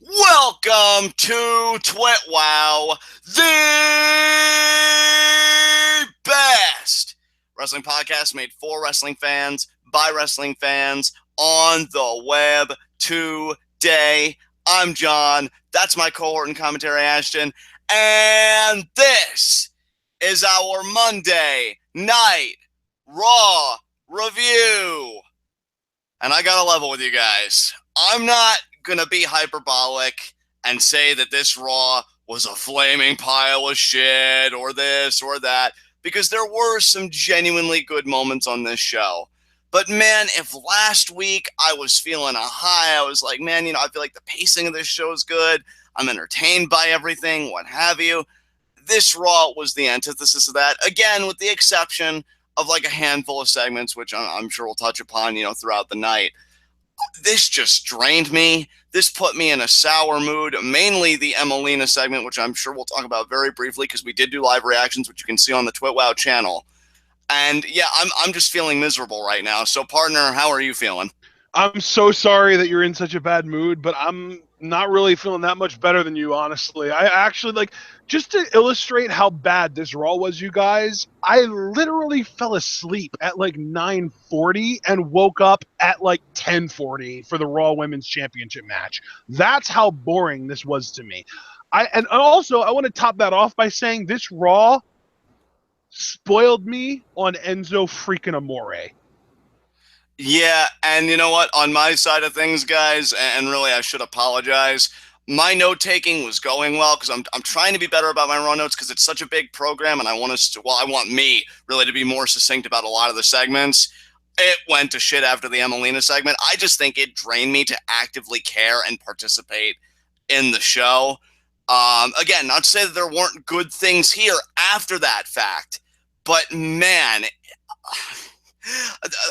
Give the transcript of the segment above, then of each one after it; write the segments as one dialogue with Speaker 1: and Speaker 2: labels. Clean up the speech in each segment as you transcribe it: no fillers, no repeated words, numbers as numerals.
Speaker 1: Welcome to TWitWoW, the best wrestling podcast made for wrestling fans, by wrestling fans, on the web today. I'm John. That's my cohort and commentary, Ashton. And this is our Monday Night Raw review. And I gotta level with you guys. I'm not gonna be hyperbolic and say that this Raw was a flaming pile of shit or this or that, because there were some genuinely good moments on this show. But man, if last week I was feeling a high, I was like, man, I feel like the pacing of this show is good. I'm entertained by everything, what have you. This Raw was the antithesis of that. Again, with the exception of like a handful of segments, which I'm sure we'll touch upon, throughout the night. This just drained me. This put me in a sour mood, mainly the Emelina segment, which I'm sure we'll talk about very briefly because we did do live reactions, which you can see on the TWitWoW channel. And yeah, I'm just feeling miserable right now. So, partner, how are you feeling?
Speaker 2: I'm so sorry that you're in such a bad mood, but I'm not really feeling that much better than you, honestly. I actually, just to illustrate how bad this Raw was, you guys, I literally fell asleep at 9:40 and woke up at 10:40 for the Raw Women's Championship match. That's how boring this was to me. And also, I want to top that off by saying this Raw spoiled me on Enzo freaking Amore.
Speaker 1: Yeah, and you know what? On my side of things, guys, and really I should apologize. My note taking was going well because I'm trying to be better about my Raw notes because it's such a big program, and I want us to. Well, I want me really to be more succinct about a lot of the segments. It went to shit after the Emelina segment. I just think it drained me to actively care and participate in the show. Again, not to say that there weren't good things here after that fact, but man,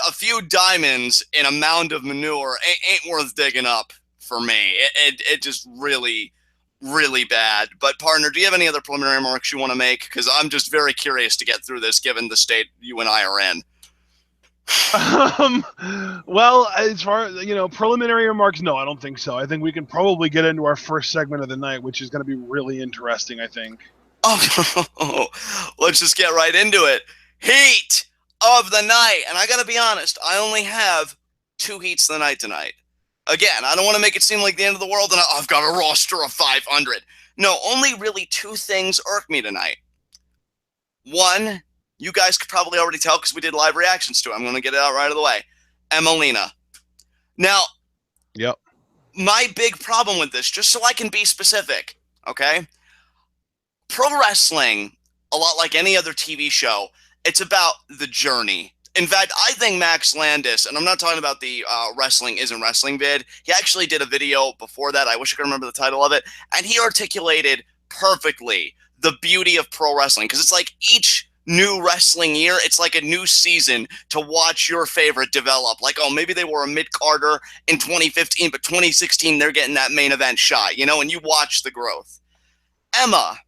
Speaker 1: a few diamonds in a mound of manure ain't worth digging up for me. It just really, really bad. But partner, do you have any other preliminary remarks you want to make? Because I'm just very curious to get through this, given the state you and I are in.
Speaker 2: Well, as far as preliminary remarks, no, I don't think so. I think we can probably get into our first segment of the night, which is going to be really interesting, I think.
Speaker 1: Oh, let's just get right into it. Heat of the night. And I got to be honest, I only have 2 heats of the night tonight. Again, I don't want to make it seem like the end of the world and I've got a roster of 500. No, only really 2 things irk me tonight. One, you guys could probably already tell because we did live reactions to it. I'm going to get it out right out of the way. Emelina. Now,
Speaker 2: yep.
Speaker 1: My big problem with this, just so I can be specific, okay? Pro wrestling, a lot like any other TV show, it's about the journey. In fact, I think Max Landis, and I'm not talking about the Wrestling Isn't Wrestling vid, he actually did a video before that. I wish I could remember the title of it. And he articulated perfectly the beauty of pro wrestling. Because it's like each new wrestling year, it's like a new season to watch your favorite develop. Like, oh, maybe they were a mid-carder in 2015, but 2016, they're getting that main event shot, and you watch the growth. Emma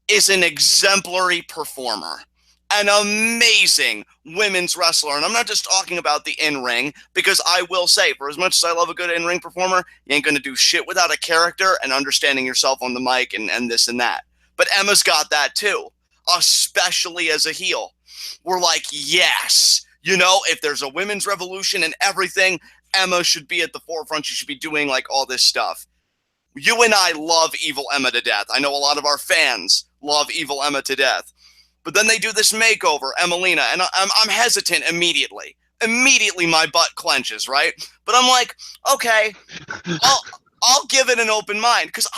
Speaker 1: is an exemplary performer, an amazing women's wrestler. And I'm not just talking about the in-ring, because I will say, for as much as I love a good in-ring performer, you ain't going to do shit without a character and understanding yourself on the mic and this and that. But Emma's got that too, especially as a heel. We're like, yes, if there's a women's revolution and everything, Emma should be at the forefront. She should be doing like all this stuff. You and I love Evil Emma to death. I know a lot of our fans love Evil Emma to death. But then they do this makeover, Emelina, and I'm hesitant immediately. Immediately my butt clenches, right? But I'm like, okay, I'll give it an open mind. Because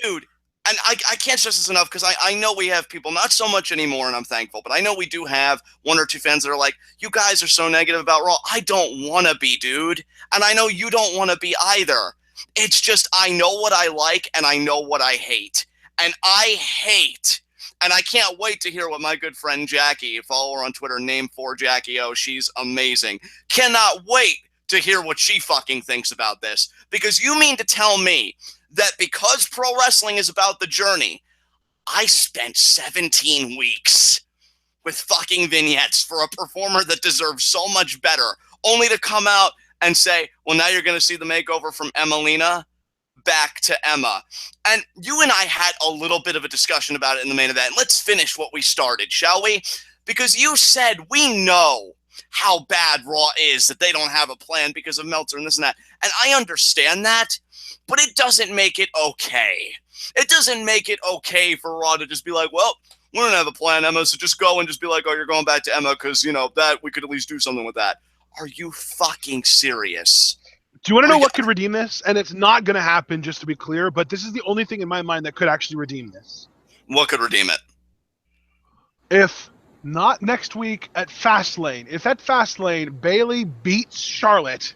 Speaker 1: dude, and I can't stress this enough because I know we have people, not so much anymore, and I'm thankful, but I know we do have 1 or 2 fans that are like, you guys are so negative about Raw. I don't want to be, dude. And I know you don't want to be either. It's just I know what I like and I know what I hate. And I hate, and I can't wait to hear what my good friend Jackie, follow her on Twitter, name4Jackie O, she's amazing, cannot wait to hear what she fucking thinks about this. Because you mean to tell me that because pro wrestling is about the journey, I spent 17 weeks with fucking vignettes for a performer that deserves so much better, only to come out and say, well, now you're going to see the makeover from Emelina. back to Emma. And you and I had a little bit of a discussion about it in the main event. Let's finish what we started, shall we? Because you said we know how bad Raw is, that they don't have a plan because of Meltzer and this and that. And I understand that, but it doesn't make it okay. It doesn't make it okay for Raw to just be like, well, we don't have a plan, Emma, so just go and just be like, oh, you're going back to Emma because, that we could at least do something with that. Are you fucking serious?
Speaker 2: Do you want to know what could redeem this? And it's not going to happen, just to be clear, but this is the only thing in my mind that could actually redeem this.
Speaker 1: What could redeem it?
Speaker 2: If not next week at Fastlane, if at Fastlane Bayley beats Charlotte,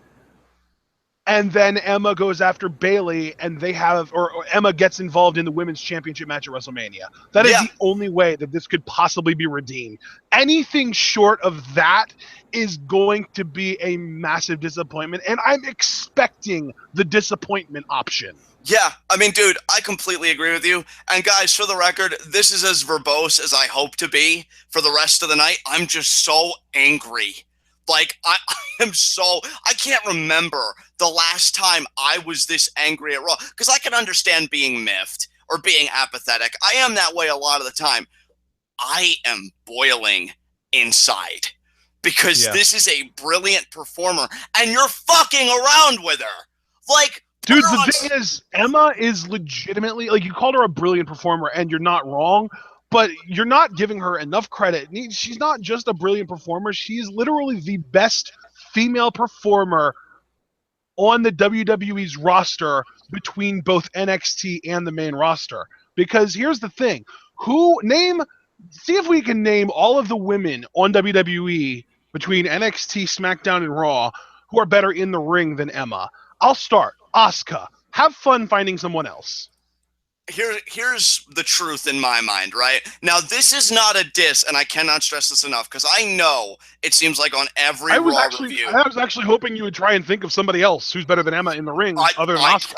Speaker 2: and then Emma goes after Bayley, and they have, or Emma gets involved in the women's championship match at WrestleMania. That is the only way that this could possibly be redeemed. Anything short of that is going to be a massive disappointment, and I'm expecting the disappointment option.
Speaker 1: Yeah, I mean, dude, I completely agree with you. And guys, for the record, this is as verbose as I hope to be for the rest of the night. I'm just so angry. Like, I can't remember the last time I was this angry at Raw. Because I can understand being miffed or being apathetic. I am that way a lot of the time. I am boiling inside. Because this is a brilliant performer. And you're fucking around with her. Like,
Speaker 2: dude, the thing is, Emma is legitimately, like, you called her a brilliant performer, and you're not wrong. But you're not giving her enough credit. She's not just a brilliant performer. She's literally the best female performer on the WWE's roster between both NXT and the main roster. Because here's the thing. See if we can name all of the women on WWE between NXT, SmackDown, and Raw who are better in the ring than Emma. I'll start. Asuka. Have fun finding someone else.
Speaker 1: Here's the truth in my mind, right? Now, this is not a diss, and I cannot stress this enough, because I know it seems like on every Raw review.
Speaker 2: I was actually hoping you would try and think of somebody else who's better than Emma in the ring, other than Asuka.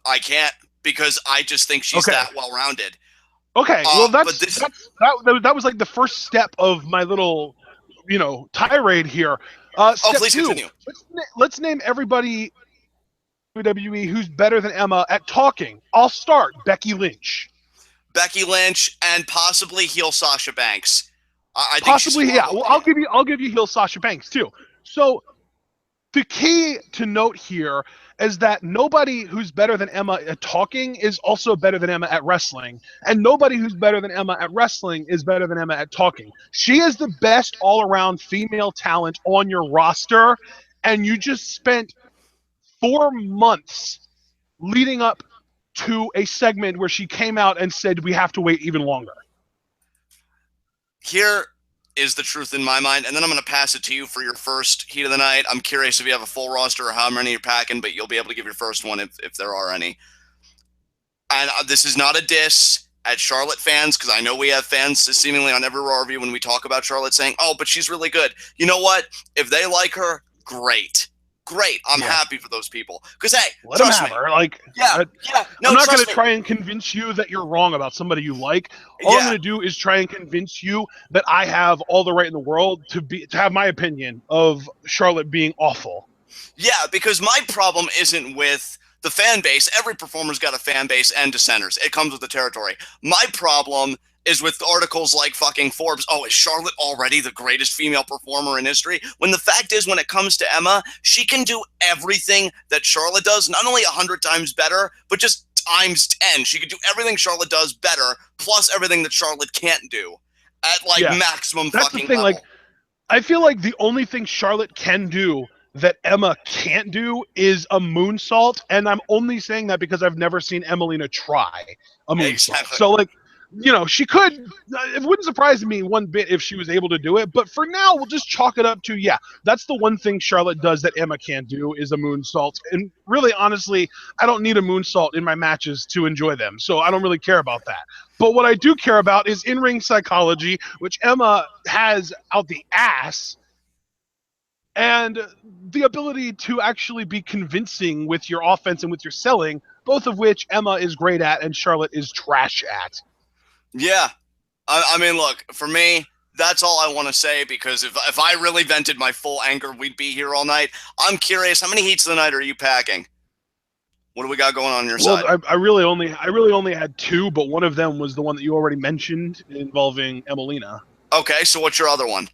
Speaker 1: I can't, because I just think she's that well-rounded.
Speaker 2: Okay, well, that was like the first step of my little, tirade here.
Speaker 1: Please
Speaker 2: two,
Speaker 1: continue.
Speaker 2: Let's name everybody WWE who's better than Emma at talking. I'll start. Becky Lynch,
Speaker 1: and possibly heel Sasha Banks. I think
Speaker 2: possibly, yeah. Well, I'll give you heel Sasha Banks too. So the key to note here is that nobody who's better than Emma at talking is also better than Emma at wrestling, and nobody who's better than Emma at wrestling is better than Emma at talking. She is the best all-around female talent on your roster, and you just spent 4 months leading up to a segment where she came out and said we have to wait even longer.
Speaker 1: Here is the truth in my mind, and then I'm going to pass it to you for your first heat of the night. I'm curious if you have a full roster or how many you're packing, but you'll be able to give your first one if there are any. And this is not a diss at Charlotte fans, because I know we have fans seemingly on every Raw review when we talk about Charlotte saying, oh, but she's really good. You know what? If they like her, great. I'm happy for those people. Because, hey, trust me.
Speaker 2: Her. Like,
Speaker 1: no,
Speaker 2: I'm not going to try and convince you that you're wrong about somebody you like. All I'm going to do is try and convince you that I have all the right in the world to have my opinion of Charlotte being awful.
Speaker 1: Yeah, because my problem isn't with the fan base. Every performer's got a fan base and dissenters. It comes with the territory. My problem is with articles like fucking Forbes. Oh, is Charlotte already the greatest female performer in history? When the fact is, when it comes to Emma, she can do everything that Charlotte does, not only 100 times better, but just times 10. She could do everything Charlotte does better, plus everything that Charlotte can't do at maximum fucking level.
Speaker 2: Like, I feel like the only thing Charlotte can do that Emma can't do is a moonsault, and I'm only saying that because I've never seen Emelina try a moonsault.
Speaker 1: Exactly.
Speaker 2: So, like, she could. It wouldn't surprise me one bit if she was able to do it. But for now, we'll just chalk it up to, that's the one thing Charlotte does that Emma can't do is a moonsault. And really, honestly, I don't need a moonsault in my matches to enjoy them. So I don't really care about that. But what I do care about is in-ring psychology, which Emma has out the ass, and the ability to actually be convincing with your offense and with your selling, both of which Emma is great at and Charlotte is trash at.
Speaker 1: Yeah. I mean, look, for me, that's all I want to say, because if I really vented my full anger, we'd be here all night. I'm curious, how many heats of the night are you packing? What do we got going on your
Speaker 2: Well,
Speaker 1: side?
Speaker 2: I really only had two, but one of them was the one that you already mentioned involving Emelina.
Speaker 1: Okay, so what's your other one?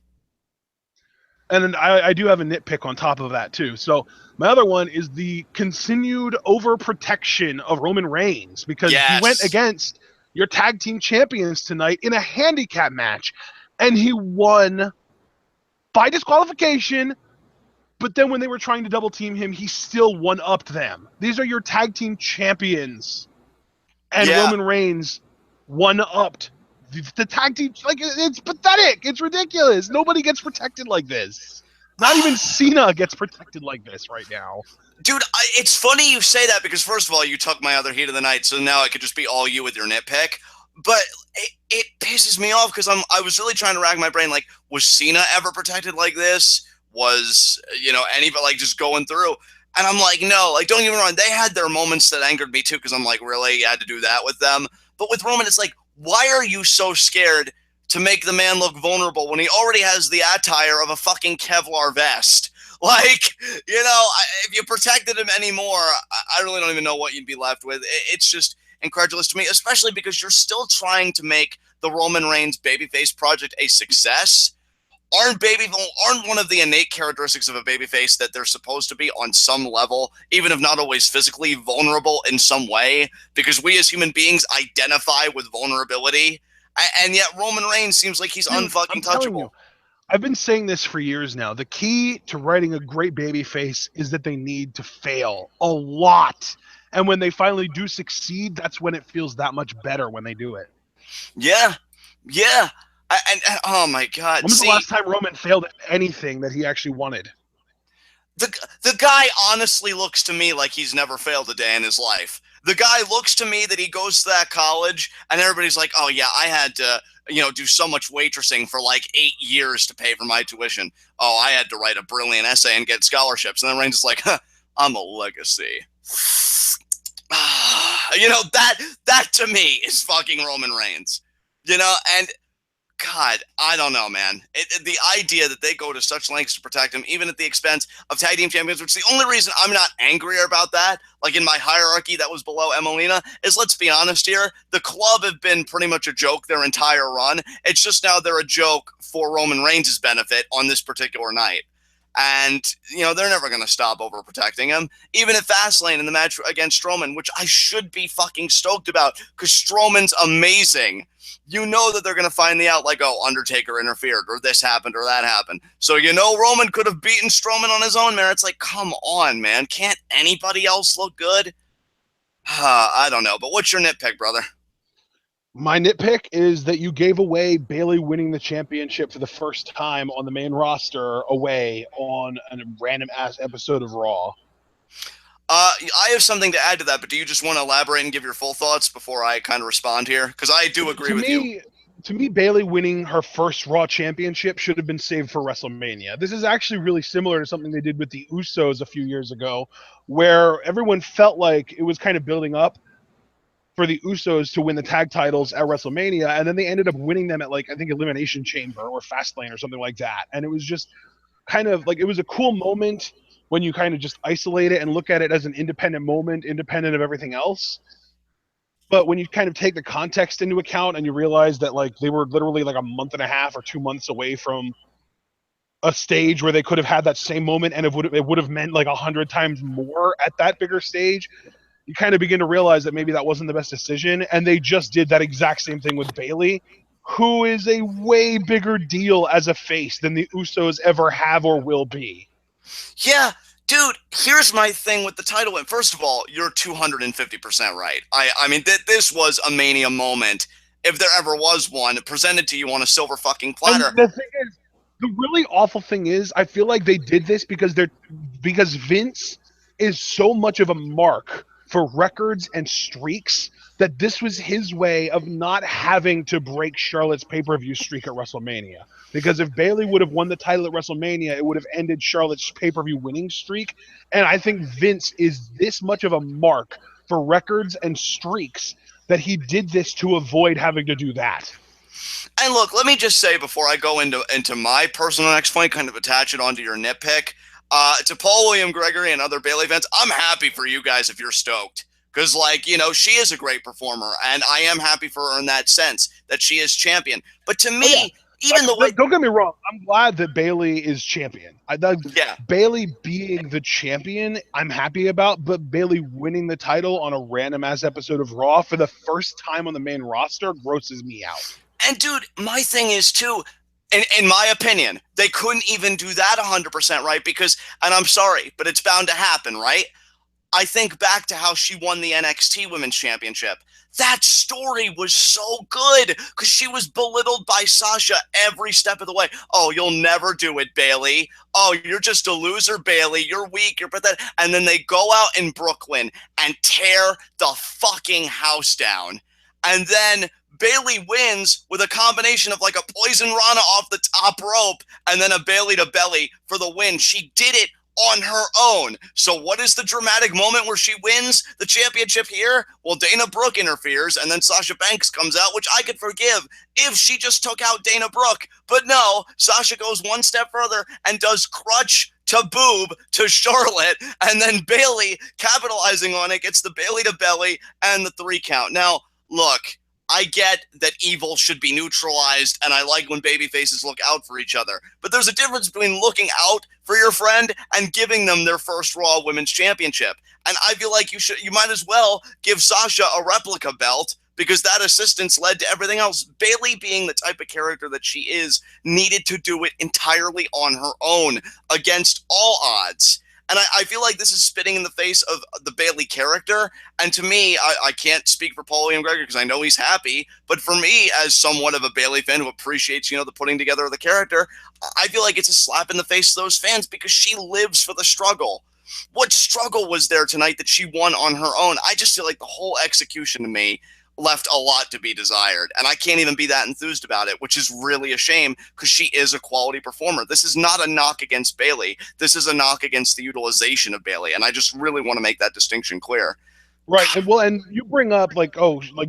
Speaker 2: And then I do have a nitpick on top of that too. So my other one is the continued overprotection of Roman Reigns because he went
Speaker 1: Yes.
Speaker 2: against your tag team champions tonight in a handicap match, and he won by disqualification. But then when they were trying to double team him, he still one upped them. These are your tag team champions, and
Speaker 1: Yeah.
Speaker 2: Roman Reigns one upped the tag team. Like, it's pathetic. It's ridiculous. Nobody gets protected like this. Not even Cena gets protected like this right now.
Speaker 1: Dude, it's funny you say that because, first of all, you took my other heat of the night, so now it could just be all you with your nitpick. But it pisses me off because I was really trying to rack my brain. Like, was Cena ever protected like this? Was, anybody, like, just going through? And I'm like, no, like, don't get me wrong. They had their moments that angered me, too, because I'm like, really? You had to do that with them? But with Roman, it's like, why are you so scared to make the man look vulnerable when he already has the attire of a fucking Kevlar vest? Like, if you protected him anymore, I really don't even know what you'd be left with. It's just incredulous to me, especially because you're still trying to make the Roman Reigns babyface project a success. Aren't one of the innate characteristics of a babyface that they're supposed to be on some level, even if not always physically vulnerable in some way? Because we as human beings identify with vulnerability, and yet Roman Reigns seems like he's
Speaker 2: Dude, I'm
Speaker 1: unfucking
Speaker 2: telling you,
Speaker 1: touchable.
Speaker 2: I've been saying this for years now. The key to writing a great babyface is that they need to fail a lot. And when they finally do succeed, that's when it feels that much better when they do it.
Speaker 1: Yeah, yeah. And oh my God,
Speaker 2: When was the
Speaker 1: see,
Speaker 2: last time Roman failed at anything that he actually wanted?
Speaker 1: the guy honestly looks to me like he's never failed a day in his life. The guy looks to me that he goes to that college and everybody's like, oh yeah, I had to, do so much waitressing for like 8 years to pay for my tuition. Oh, I had to write a brilliant essay and get scholarships. And then Reigns is like, huh, I'm a legacy. That to me is fucking Roman Reigns. And God, I don't know, man. The idea that they go to such lengths to protect him, even at the expense of tag team champions, which is the only reason I'm not angrier about that, like in my hierarchy that was below Emelina, is, let's be honest here, the club have been pretty much a joke their entire run. It's just now they're a joke for Roman Reigns' benefit on this particular night. And, they're never going to stop overprotecting him. Even at Fastlane in the match against Strowman, which I should be fucking stoked about because Strowman's amazing. You know that they're going to find the out like, oh, Undertaker interfered or this happened or that happened. So, Roman could have beaten Strowman on his own, man. It's like, come on, man. Can't anybody else look good? I don't know. But what's your nitpick, brother?
Speaker 2: My nitpick is that you gave away Bayley winning the championship for the first time on the main roster away on a random ass episode of Raw.
Speaker 1: I have something to add to that, but do you just want to elaborate and give your full thoughts before I kind of respond here? Because I do agree with you.
Speaker 2: To me, Bayley winning her first Raw championship should have been saved for WrestleMania. This is actually really similar to something they did with the Usos a few years ago, where everyone felt like it was kind of building up for the Usos to win the tag titles at WrestleMania, and then they ended up winning them at, like, I think Elimination Chamber or Fastlane or something like that. And it was just kind of like, it was a cool moment when you kind of just isolate it and look at it as an independent moment, independent of everything else. But when you kind of take the context into account and you realize that, like, they were literally like a month and a half or 2 months away from a stage where they could have had that same moment, and it would have meant like 100 times more at that bigger stage, you kind of begin to realize that maybe that wasn't the best decision. And they just did that exact same thing with Bayley, who is a way bigger deal as a face than the Usos ever have or will be.
Speaker 1: Yeah, dude, here's my thing with the title win. First of all, you're 250% right. I mean, this was a Mania moment, if there ever was one, presented to you on a silver fucking platter.
Speaker 2: And the thing is, the really awful thing is, I feel like they did this because Vince is so much of a mark for records and streaks that this was his way of not having to break Charlotte's pay-per-view streak at WrestleMania. Because if Bayley would have won the title at WrestleMania, it would have ended Charlotte's pay-per-view winning streak. And I think Vince is this much of a mark for records and streaks that he did this to avoid having to do that.
Speaker 1: And look, let me just say before I go into my personal next point, kind of attach it onto your nitpick. To Paul William Gregory and other Bayley fans, I'm happy for you guys if you're stoked. Because, like, she is a great performer, and I am happy for her in that sense that she is champion. But to
Speaker 2: Oh yeah.
Speaker 1: me, even the way,
Speaker 2: Don't get me wrong. I'm glad that Bayley is champion.
Speaker 1: yeah,
Speaker 2: Bayley being the champion, I'm happy about. But Bayley winning the title on a random ass episode of Raw for the first time on the main roster grosses me out.
Speaker 1: and dude, my thing is too, in my opinion, they couldn't even do that 100% right because, and I'm sorry, but it's bound to happen, right? I think back to how she won the NXT Women's Championship. That story was so good because she was belittled by Sasha every step of the way. Oh, you'll never do it, Bayley. Oh, you're just a loser, Bayley. You're weak. You're pathetic. And then they go out in Brooklyn and tear the fucking house down. And then Bayley wins with a combination of like a poison Rana off the top rope and then a Bayley to belly for the win. She did it on her own. So what is the dramatic moment where she wins the championship here? Well, Dana Brooke interferes, and then Sasha Banks comes out, which I could forgive if she just took out Dana Brooke. But no, Sasha goes one step further and does crutch to boob to Charlotte, and then Bayley, capitalizing on it, gets the Bayley to belly and the 3 count. Now, look, I get that evil should be neutralized, and I like when baby faces look out for each other. But there's a difference between looking out for your friend and giving them their first Raw Women's Championship. And I feel like you might as well give Sasha a replica belt because that assistance led to everything else. Bayley, being the type of character that she is, needed to do it entirely on her own against all odds. And I feel like this is spitting in the face of the Bayley character. And to me, I can't speak for Paul William Gregory because I know he's happy. But for me, as somewhat of a Bayley fan who appreciates, the putting together of the character, I feel like it's a slap in the face of those fans because she lives for the struggle. What struggle was there tonight that she won on her own? I just feel like the whole execution to me left a lot to be desired. And I can't even be that enthused about it, which is really a shame because she is a quality performer. This is not a knock against Bayley. This is a knock against the utilization of Bayley. And I just really want to make that distinction clear.
Speaker 2: Right. And you bring up like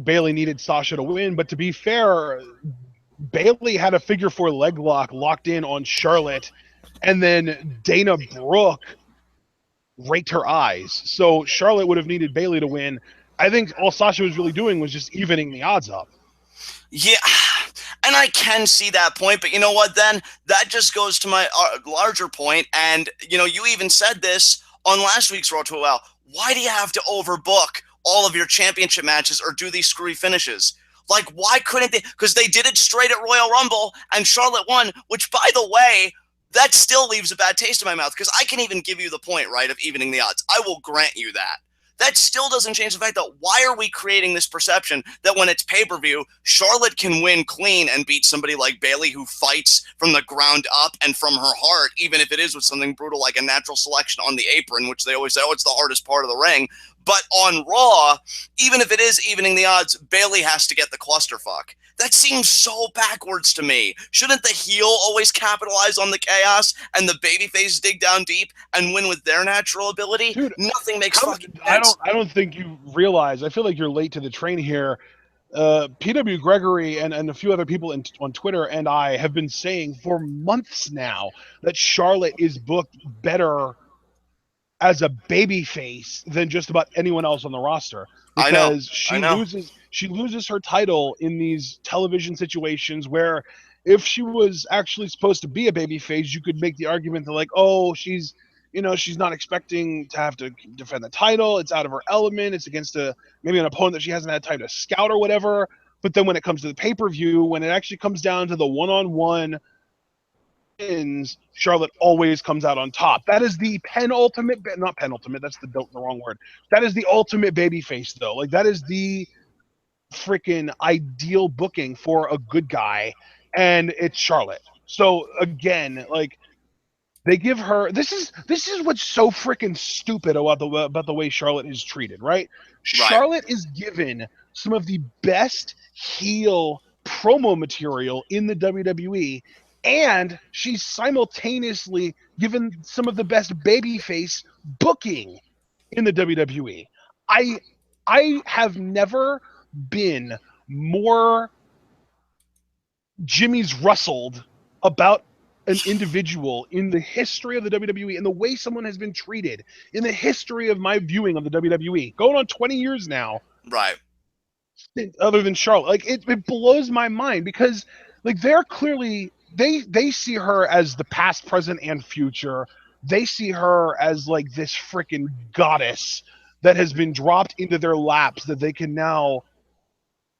Speaker 2: Bayley needed Sasha to win, but to be fair, Bayley had a figure 4 leg lock locked in on Charlotte, and then Dana Brooke raked her eyes. So Charlotte would have needed Bayley to win. I think all Sasha was really doing was just evening the odds up.
Speaker 1: Yeah, and I can see that point, but you know what then? That just goes to my larger point, and you even said this on last week's Raw to WoW. Why do you have to overbook all of your championship matches or do these screwy finishes? Like, why couldn't they? Because they did it straight at Royal Rumble, and Charlotte won, which, by the way, that still leaves a bad taste in my mouth, because I can even give you the point, right, of evening the odds. I will grant you that. That still doesn't change the fact that why are we creating this perception that when it's pay-per-view, Charlotte can win clean and beat somebody like Bayley who fights from the ground up and from her heart, even if it is with something brutal like a natural selection on the apron, which they always say, oh, it's the hardest part of the ring. But on Raw, even if it is evening the odds, Bayley has to get the clusterfuck. That seems so backwards to me. Shouldn't the heel always capitalize on the chaos and the babyface dig down deep and win with their natural ability?
Speaker 2: Dude,
Speaker 1: nothing makes fucking sense.
Speaker 2: I don't think you realize. I feel like you're late to the train here. PW Gregory and a few other people on Twitter and I have been saying for months now that Charlotte is booked better as a baby face than just about anyone else on the roster because
Speaker 1: I know.
Speaker 2: she loses her title in these television situations where if she was actually supposed to be a baby face, you could make the argument that like, oh, she's she's not expecting to have to defend the title. It's out of her element. It's against maybe an opponent that she hasn't had time to scout or whatever. But then when it comes to the pay-per-view, when it actually comes down to the one-on-one wins, Charlotte always comes out on top. That is the penultimate, not penultimate, that's the wrong word. That is the ultimate baby face, though. Like, that is the freaking ideal booking for a good guy, and it's Charlotte. So, again, like, they give her this is what's so freaking stupid about the way Charlotte is treated, right?
Speaker 1: Right.
Speaker 2: Charlotte is given some of the best heel promo material in the WWE, and she's simultaneously given some of the best babyface booking in the WWE. I have never been more Jimmy's rustled about an individual in the history of the WWE and the way someone has been treated in the history of my viewing of the WWE, going on 20 years now,
Speaker 1: Right.
Speaker 2: other than Charlotte. Like it blows my mind because like they're clearly they see her as the past, present, and future. They see her as like this freaking goddess that has been dropped into their laps that they can now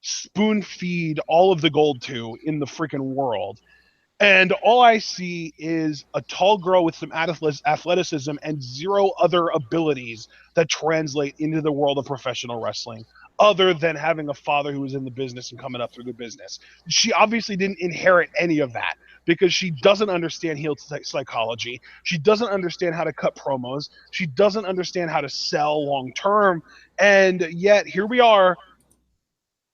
Speaker 2: spoon feed all of the gold to in the freaking world. And all I see is a tall girl with some athleticism and zero other abilities that translate into the world of professional wrestling, other than having a father who was in the business and coming up through the business. She obviously didn't inherit any of that because she doesn't understand heel psychology. She doesn't understand how to cut promos. She doesn't understand how to sell long term. And yet, here we are.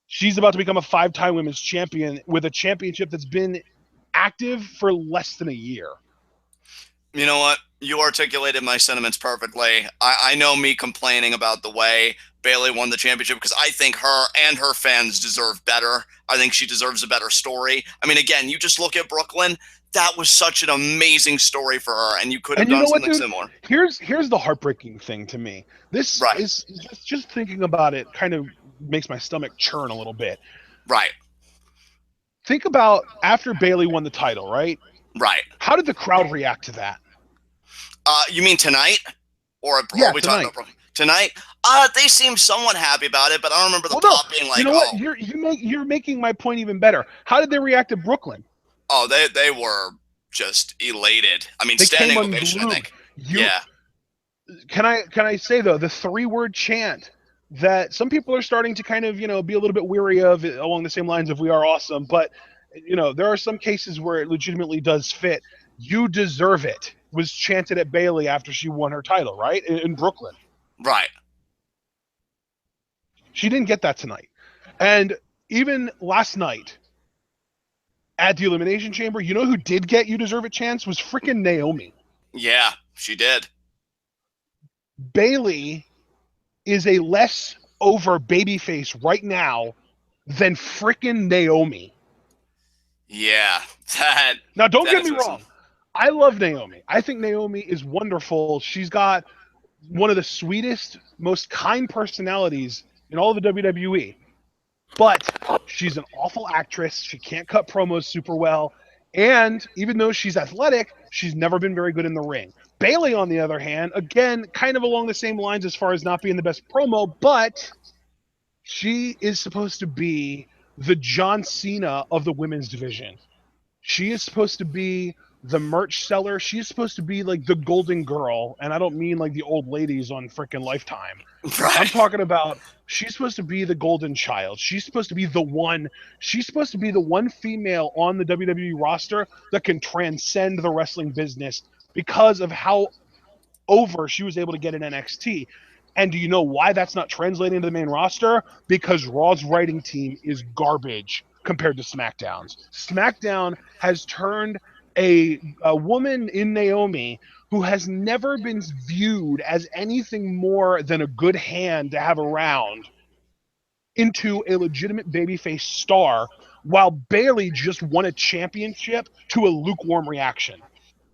Speaker 2: She's about to become a 5-time women's champion with a championship that's been active for less than a year.
Speaker 1: You know what? You articulated my sentiments perfectly. I know me complaining about the way Bayley won the championship because I think her and her fans deserve better. I think she deserves a better story. I mean, again, you just look at Brooklyn. That was such an amazing story for her, and you could have
Speaker 2: And you
Speaker 1: done
Speaker 2: know what,
Speaker 1: something
Speaker 2: dude?
Speaker 1: similar.
Speaker 2: Here's the heartbreaking thing to me. This
Speaker 1: Right,
Speaker 2: is just thinking about it kind of makes my stomach churn a little bit.
Speaker 1: right,
Speaker 2: Think about after Bayley won the title, right?
Speaker 1: right.
Speaker 2: How did the crowd react to that?
Speaker 1: You mean tonight? Or are
Speaker 2: Yeah,
Speaker 1: we talking
Speaker 2: tonight.
Speaker 1: about Brooklyn? Tonight? They seem somewhat happy about it, but I don't remember the
Speaker 2: Well, no.
Speaker 1: pop being
Speaker 2: You
Speaker 1: like,
Speaker 2: know what?
Speaker 1: oh,
Speaker 2: You're making my point even better. How did they react to Brooklyn?
Speaker 1: oh, they were just elated. I mean,
Speaker 2: They came
Speaker 1: standing ovation, I
Speaker 2: unglued.
Speaker 1: think.
Speaker 2: You
Speaker 1: Yeah,
Speaker 2: can I say though the 3-word chant that some people are starting to kind of be a little bit weary of along the same lines of "We are awesome," but there are some cases where it legitimately does fit. "You deserve it" was chanted at Bayley after she won her title, right in Brooklyn.
Speaker 1: right.
Speaker 2: She didn't get that tonight, and even last night at the Elimination Chamber, you know who did get "You deserve it" chants was freaking Naomi.
Speaker 1: Yeah, she did.
Speaker 2: Bayley is a less over babyface right now than frickin' Naomi.
Speaker 1: Yeah, that
Speaker 2: Now, don't
Speaker 1: that
Speaker 2: get
Speaker 1: is
Speaker 2: me
Speaker 1: awesome.
Speaker 2: wrong. I love Naomi. I think Naomi is wonderful. She's got one of the sweetest, most kind personalities in all of the WWE. But she's an awful actress. She can't cut promos super well. And even though she's athletic, she's never been very good in the ring. Bayley, on the other hand, again, kind of along the same lines as far as not being the best promo, but she is supposed to be the John Cena of the women's division. She is supposed to be the merch seller. She's supposed to be like the golden girl, and I don't mean like the old ladies on freaking Lifetime. I'm
Speaker 1: Right.
Speaker 2: talking about she's supposed to be the golden child. She's supposed to be the one. She's supposed to be the one female on the WWE roster that can transcend the wrestling business because of how over she was able to get in NXT. And do you know why that's not translating to the main roster? Because Raw's writing team is garbage compared to SmackDown's. SmackDown has turned a woman in Naomi who has never been viewed as anything more than a good hand to have around into a legitimate babyface star, while Bayley just won a championship to a lukewarm reaction.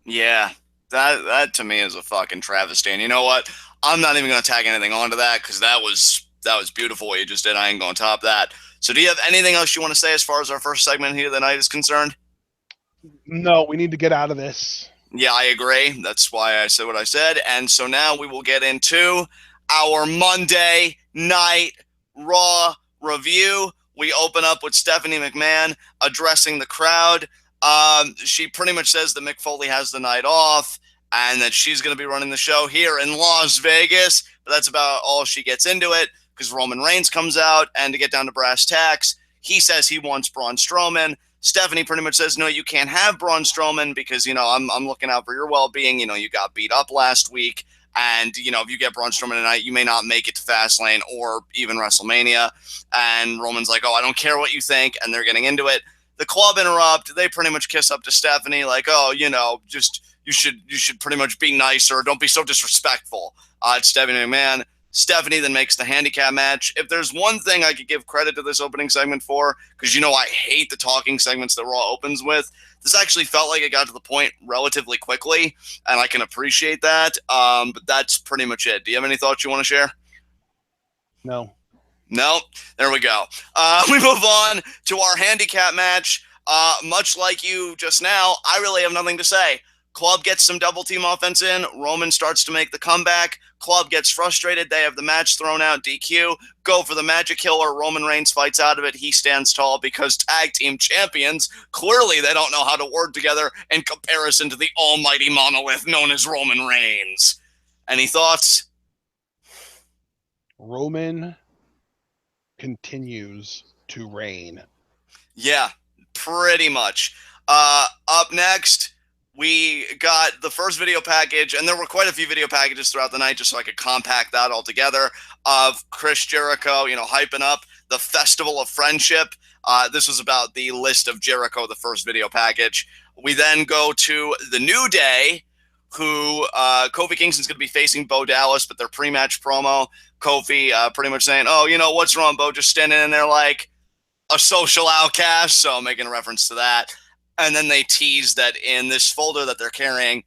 Speaker 1: Yeah, that to me is a fucking travesty. And you know what? I'm not even gonna tag anything onto that because that was beautiful what you just did. I ain't gonna top that. So, do you have anything else you want to say as far as our first segment here of the night is concerned?
Speaker 2: No, we need to get out of this.
Speaker 1: Yeah, I agree. That's why I said what I said. And so now we will get into our Monday Night Raw review. We open up with Stephanie McMahon addressing the crowd. She pretty much says that Mick Foley has the night off and that she's going to be running the show here in Las Vegas. But that's about all she gets into it because Roman Reigns comes out. And to get down to brass tacks, he says he wants Braun Strowman. Stephanie pretty much says, no, you can't have Braun Strowman because, I'm looking out for your well-being. You got beat up last week. And, if you get Braun Strowman tonight, you may not make it to Fastlane or even WrestleMania. And Roman's like, oh, I don't care what you think. And they're getting into it. The club interrupt. They pretty much kiss up to Stephanie like, oh, just you should pretty much be nicer. Don't be so disrespectful. It's Stephanie McMahon. Stephanie then makes the handicap match. If there's one thing I could give credit to this opening segment for, because I hate the talking segments that Raw opens with, this actually felt like it got to the point relatively quickly, and I can appreciate that. But that's pretty much it. Do you have any thoughts you want to share?
Speaker 2: No.
Speaker 1: No, there we go. We move on to our handicap match. Much like you just now, I really have nothing to say. Club gets some double team offense in. Roman starts to make the comeback. Club gets frustrated. They have the match thrown out. DQ. Go for the magic killer. Roman Reigns fights out of it. He stands tall because tag team champions, clearly they don't know how to work together in comparison to the almighty monolith known as Roman Reigns. Any thoughts?
Speaker 2: Roman continues to reign.
Speaker 1: Yeah, pretty much. Up next, we got the first video package, and there were quite a few video packages throughout the night, just so I could compact that all together, of Chris Jericho, hyping up the Festival of Friendship. This was about the list of Jericho, the first video package. We then go to the New Day, who Kofi Kingston's going to be facing Bo Dallas, but their pre-match promo, Kofi pretty much saying, oh, what's wrong, Bo? Just standing in there like a social outcast, so making a reference to that. And then they tease that in this folder that they're carrying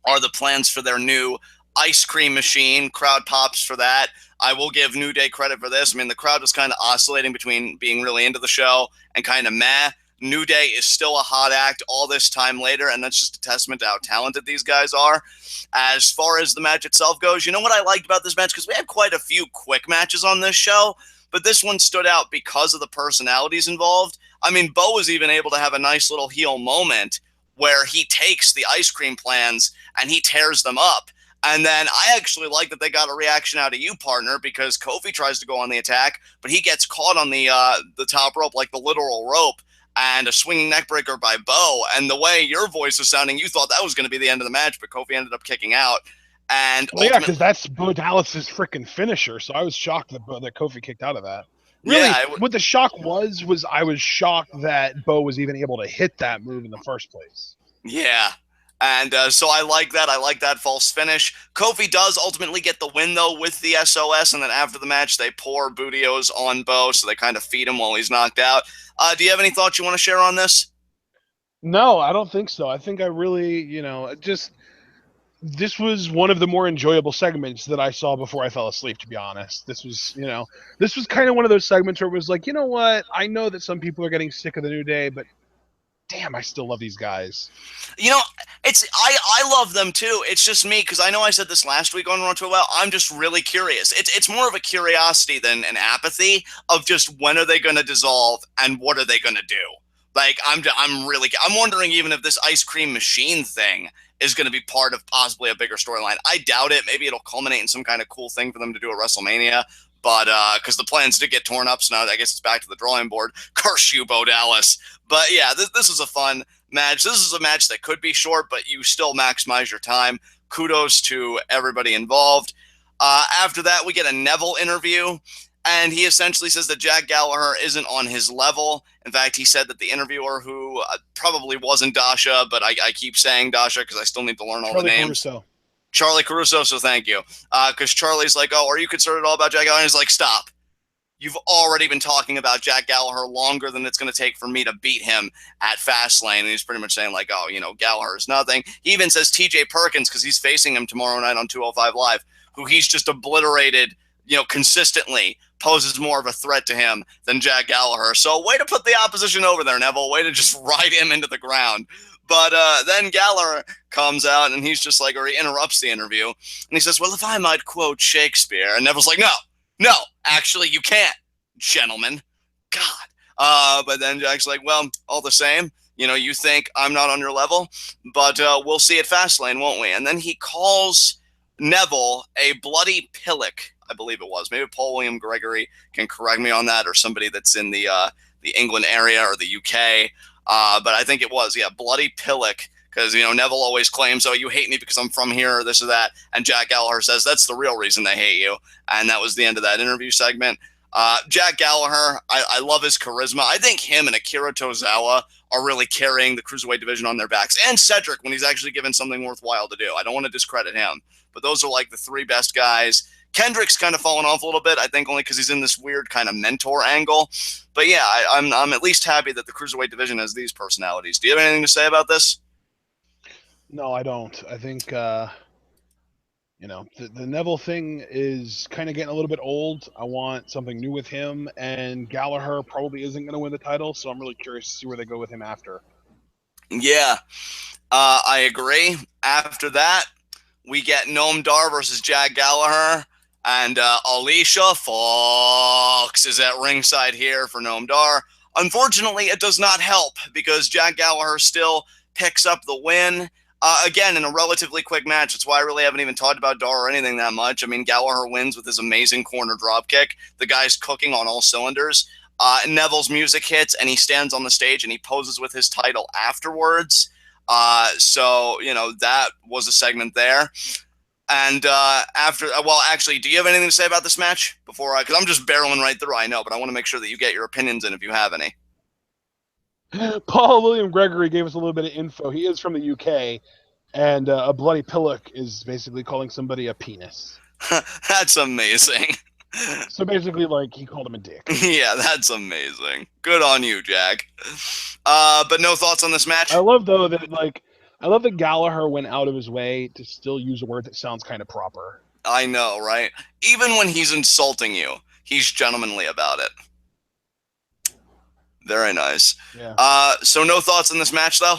Speaker 1: are the plans for their new ice cream machine. Crowd pops for that. I will give New Day credit for this. I mean, the crowd was kind of oscillating between being really into the show and kind of meh. New Day is still a hot act all this time later, and that's just a testament to how talented these guys are. As far as the match itself goes, you know what I liked about this match? Because we had quite a few quick matches on this show, but this one stood out because of the personalities involved. I mean, Bo was even able to have a nice little heel moment where he takes the ice cream plans and he tears them up. And then I actually like that they got a reaction out of you, partner, because Kofi tries to go on the attack, but he gets caught on the top rope, like the literal rope, and a swinging neckbreaker by Bo. And the way your voice was sounding, you thought that was going to be the end of the match, but Kofi ended up kicking out. And
Speaker 2: well, yeah, because that's Bo Dallas's freaking finisher. So I was shocked that Kofi kicked out of that. Really,
Speaker 1: yeah,
Speaker 2: what the shock was I was shocked that Bo was even able to hit that move in the first place.
Speaker 1: Yeah. And so I like that. I like that false finish. Kofi does ultimately get the win, though, with the SOS. And then after the match, they pour Bootios on Bo, so they kind of feed him while he's knocked out. Do you have any thoughts you want to share on this?
Speaker 2: No, I don't think so. I think I really, this was one of the more enjoyable segments that I saw before I fell asleep, to be honest. This was kind of one of those segments where it was like, you know what? I know that some people are getting sick of the New Day, but damn, I still love these guys.
Speaker 1: I love them too. It's just me, because I know I said this last week on Raw TWitWoW. I'm just really curious. It's more of a curiosity than an apathy of just when are they going to dissolve and what are they going to do. Like I'm wondering even if this ice cream machine thing is going to be part of possibly a bigger storyline. I doubt it. Maybe it'll culminate in some kind of cool thing for them to do at WrestleMania. But because the plans did get torn up, so now I guess it's back to the drawing board. Curse you, Bo Dallas. But yeah, this is a fun match. This is a match that could be short, but you still maximize your time. Kudos to everybody involved. After that, we get a Neville interview, and he essentially says that Jack Gallagher isn't on his level. In fact, he said that the interviewer, who probably wasn't Dasha, but I keep saying Dasha because I still need to learn all the names. Charlie Caruso, so thank you. Because Charlie's like, oh, are you concerned at all about Jack Gallagher? And he's like, stop. You've already been talking about Jack Gallagher longer than it's going to take for me to beat him at Fastlane. And he's pretty much saying like, oh, Gallagher is nothing. He even says TJ Perkins, because he's facing him tomorrow night on 205 Live, who he's just obliterated, consistently, poses more of a threat to him than Jack Gallagher. So way to put the opposition over there, Neville. Way to just ride him into the ground. But then Gallagher comes out and he's just like, or he interrupts the interview. And he says, well, if I might quote Shakespeare. And Neville's like, no, actually you can't, gentlemen. God. But then Jack's like, well, all the same, you think I'm not on your level, but we'll see at Fastlane, won't we? And then he calls Neville a bloody pillock, I believe it was. Maybe Paul William Gregory can correct me on that, or somebody that's in the England area or the UK. But I think it was, bloody pillock, because, Neville always claims, oh, you hate me because I'm from here or this or that. And Jack Gallagher says that's the real reason they hate you. And that was the end of that interview segment. Jack Gallagher, I love his charisma. I think him and Akira Tozawa are really carrying the Cruiserweight division on their backs. And Cedric, when he's actually given something worthwhile to do. I don't want to discredit him. But those are like the three best guys. Kendrick's kind of fallen off a little bit, I think only because he's in this weird kind of mentor angle. But yeah, I'm at least happy that the Cruiserweight division has these personalities. Do you have anything to say about this?
Speaker 2: No, I don't. I think the Neville thing is kind of getting a little bit old. I want something new with him, and Gallagher probably isn't going to win the title, so I'm really curious to see where they go with him after.
Speaker 1: Yeah, I agree. After that, we get Noam Dar versus Jack Gallagher, and Alicia Fox is at ringside here for Noam Dar. Unfortunately, it does not help because Jack Gallagher still picks up the win. Again, in a relatively quick match. That's why I really haven't even talked about Dar or anything that much. I mean, Gallagher wins with his amazing corner dropkick. The guy's cooking on all cylinders. Neville's music hits, and he stands on the stage and he poses with his title afterwards. So, that was a segment there. And actually, do you have anything to say about this match before because I'm just barreling right through, I know, but I want to make sure that you get your opinions in if you have any.
Speaker 2: Paul William Gregory gave us a little bit of info. He is from the UK, and a bloody pillock is basically calling somebody a penis.
Speaker 1: That's amazing.
Speaker 2: So basically, like, he called him a dick.
Speaker 1: Yeah, that's amazing. Good on you, Jack. But no thoughts on this match?
Speaker 2: I love that Gallagher went out of his way to still use a word that sounds kind of proper.
Speaker 1: I know, right? Even when he's insulting you, he's gentlemanly about it. Very nice.
Speaker 2: Yeah.
Speaker 1: So no thoughts on this match, though?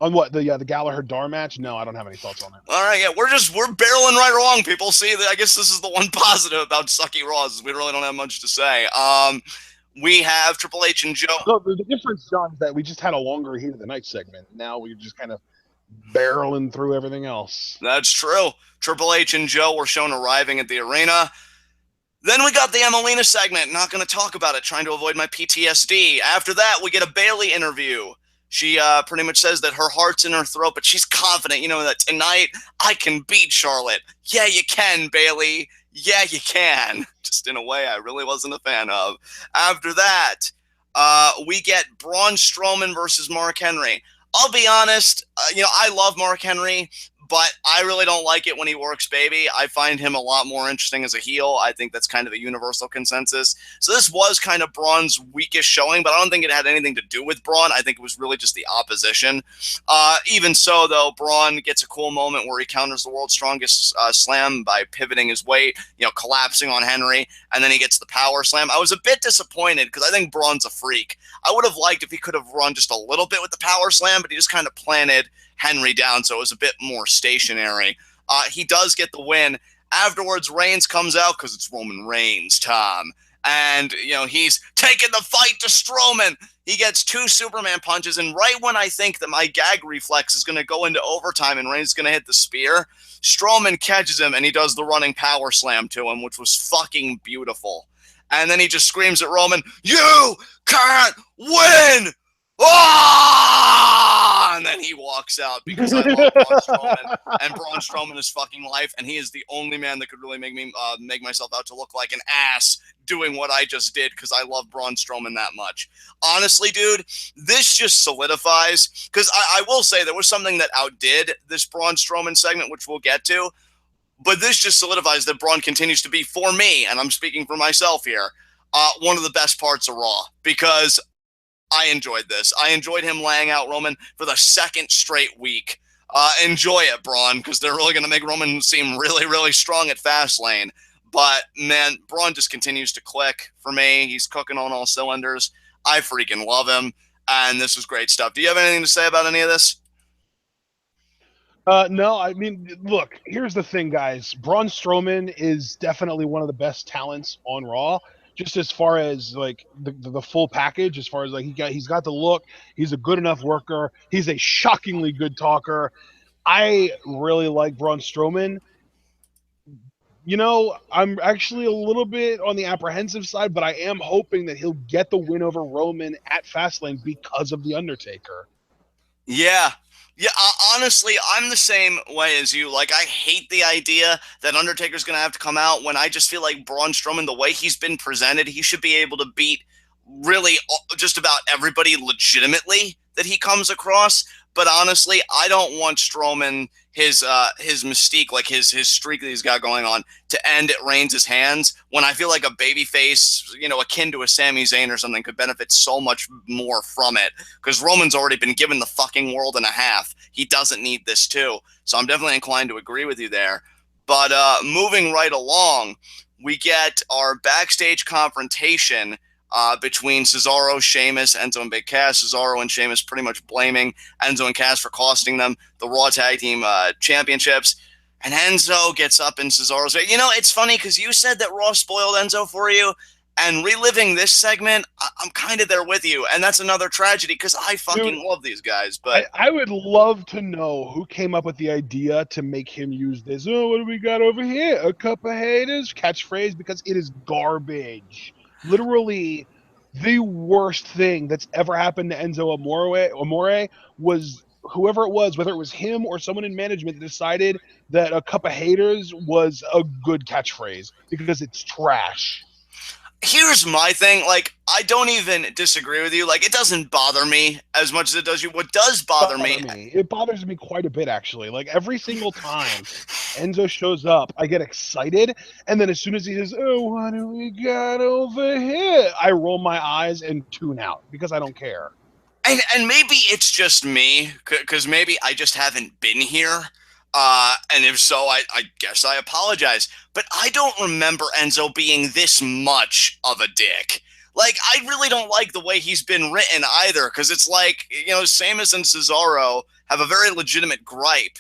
Speaker 2: On what, the Gallagher Dar match? No, I don't have any thoughts on it.
Speaker 1: All right, yeah, we're barreling right along, people. See, I guess this is the one positive about Sucky Raws is we really don't have much to say. We have Triple H and Joe.
Speaker 2: So the difference, John, is that we just had a longer Heat of the Night segment. Now we're just kind of barreling through everything else.
Speaker 1: That's true. Triple H and Joe were shown arriving at the arena. Then we got the Emelina segment. Not going to talk about it, trying to avoid my PTSD. After that, we get a Bayley interview. She pretty much says that her heart's in her throat, but she's confident, that tonight I can beat Charlotte. Yeah, you can, Bayley. Yeah, you can. Just in a way I really wasn't a fan of. After that, we get Braun Strowman versus Mark Henry. I'll be honest, I love Mark Henry, but I really don't like it when he works baby. I find him a lot more interesting as a heel. I think that's kind of a universal consensus. So this was kind of Braun's weakest showing, but I don't think it had anything to do with Braun. I think it was really just the opposition. Even so, though, Braun gets a cool moment where he counters the world's strongest slam by pivoting his weight, collapsing on Henry, and then he gets the power slam. I was a bit disappointed because I think Braun's a freak. I would have liked if he could have run just a little bit with the power slam, but he just kind of planted Henry down, so it was a bit more stationary. He does get the win. Afterwards, Reigns comes out because it's Roman Reigns, Tom. And, he's taking the fight to Strowman. He gets 2 Superman punches, and right when I think that my gag reflex is going to go into overtime and Reigns is going to hit the spear, Strowman catches him, and he does the running power slam to him, which was fucking beautiful. And then he just screams at Roman, "You can't win!" Ah! And then he walks out because I love Braun Strowman, and Braun Strowman is fucking life, and he is the only man that could really make me make myself out to look like an ass doing what I just did because I love Braun Strowman that much. Honestly, dude, this just solidifies, because I will say there was something that outdid this Braun Strowman segment, which we'll get to, but this just solidifies that Braun continues to be, for me, and I'm speaking for myself here, one of the best parts of Raw, because I enjoyed this. I enjoyed him laying out Roman for the second straight week. Enjoy it, Braun, because they're really going to make Roman seem really, really strong at Fastlane. But, man, Braun just continues to click for me. He's cooking on all cylinders. I freaking love him, and this was great stuff. Do you have anything to say about any of this?
Speaker 2: No, I mean, look, here's the thing, guys. Braun Strowman is definitely one of the best talents on Raw. Just as far as like the full package, as far as like he's got the look, he's a good enough worker, he's a shockingly good talker. I really like Braun Strowman. I'm actually a little bit on the apprehensive side, but I am hoping that he'll get the win over Roman at Fastlane because of The Undertaker.
Speaker 1: Yeah. Yeah, honestly, I'm the same way as you. Like, I hate the idea that Undertaker's going to have to come out when I just feel like Braun Strowman, the way he's been presented, he should be able to beat really just about everybody legitimately that he comes across. But honestly, I don't want Strowman his mystique, like his streak that he's got going on, to end at Reigns' hands, when I feel like a babyface, akin to a Sami Zayn or something, could benefit so much more from it, because Roman's already been given the fucking world and a half. He doesn't need this too. So I'm definitely inclined to agree with you there. But moving right along, we get our backstage confrontation between Cesaro, Sheamus, Enzo, and Big Cass. Cesaro and Sheamus pretty much blaming Enzo and Cass for costing them the Raw Tag Team Championships. And Enzo gets up in Cesaro's way. It's funny because you said that Raw spoiled Enzo for you. And reliving this segment, I'm kind of there with you. And that's another tragedy because I fucking
Speaker 2: Dude,
Speaker 1: love these guys. But
Speaker 2: I would love to know who came up with the idea to make him use this. Oh, what do we got over here? A cup of haters catchphrase, because it is garbage. Literally, the worst thing that's ever happened to Enzo Amore was whoever it was, whether it was him or someone in management, decided that a cup of haters was a good catchphrase because it's trash.
Speaker 1: here's my thing. Like, I don't even disagree with you. Like, it doesn't bother me as much as it does you. What does bother me?
Speaker 2: It bothers me quite a bit, actually. Like, every single time Enzo shows up, I get excited, and then as soon as he says, "Oh, what do we got over here?" I roll my eyes and tune out because I don't care.
Speaker 1: And maybe it's just me, because maybe I just haven't been here. And if so, I guess I apologize. But I don't remember Enzo being this much of a dick. Like, I really don't like the way he's been written either, because it's like, Samus and Cesaro have a very legitimate gripe.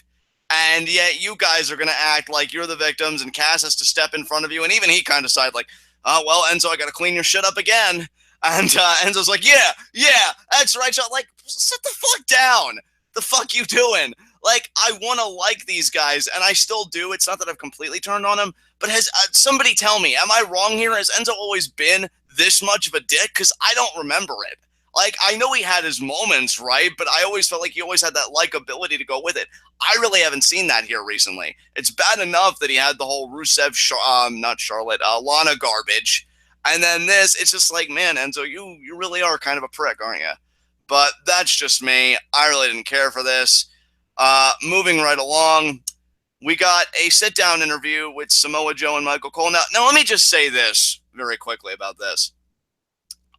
Speaker 1: And yet you guys are going to act like you're the victims, and Cass has to step in front of you. And even he kind of sighed like, oh, well, Enzo, I got to clean your shit up again. And Enzo's like, yeah, that's right. So, like, sit the fuck down. The fuck you doing? Like, I want to like these guys, and I still do. It's not that I've completely turned on them, but has somebody tell me, am I wrong here? Has Enzo always been this much of a dick? Because I don't remember it. Like, I know he had his moments, right? But I always felt like he always had that likability to go with it. I really haven't seen that here recently. It's bad enough that he had the whole Rusev, not Charlotte, Lana garbage. And then this, it's just like, man, Enzo, you really are kind of a prick, aren't you? But that's just me. I really didn't care for this. Moving right along, we got a sit-down interview with Samoa Joe and Michael Cole. Now, let me just say this very quickly about this.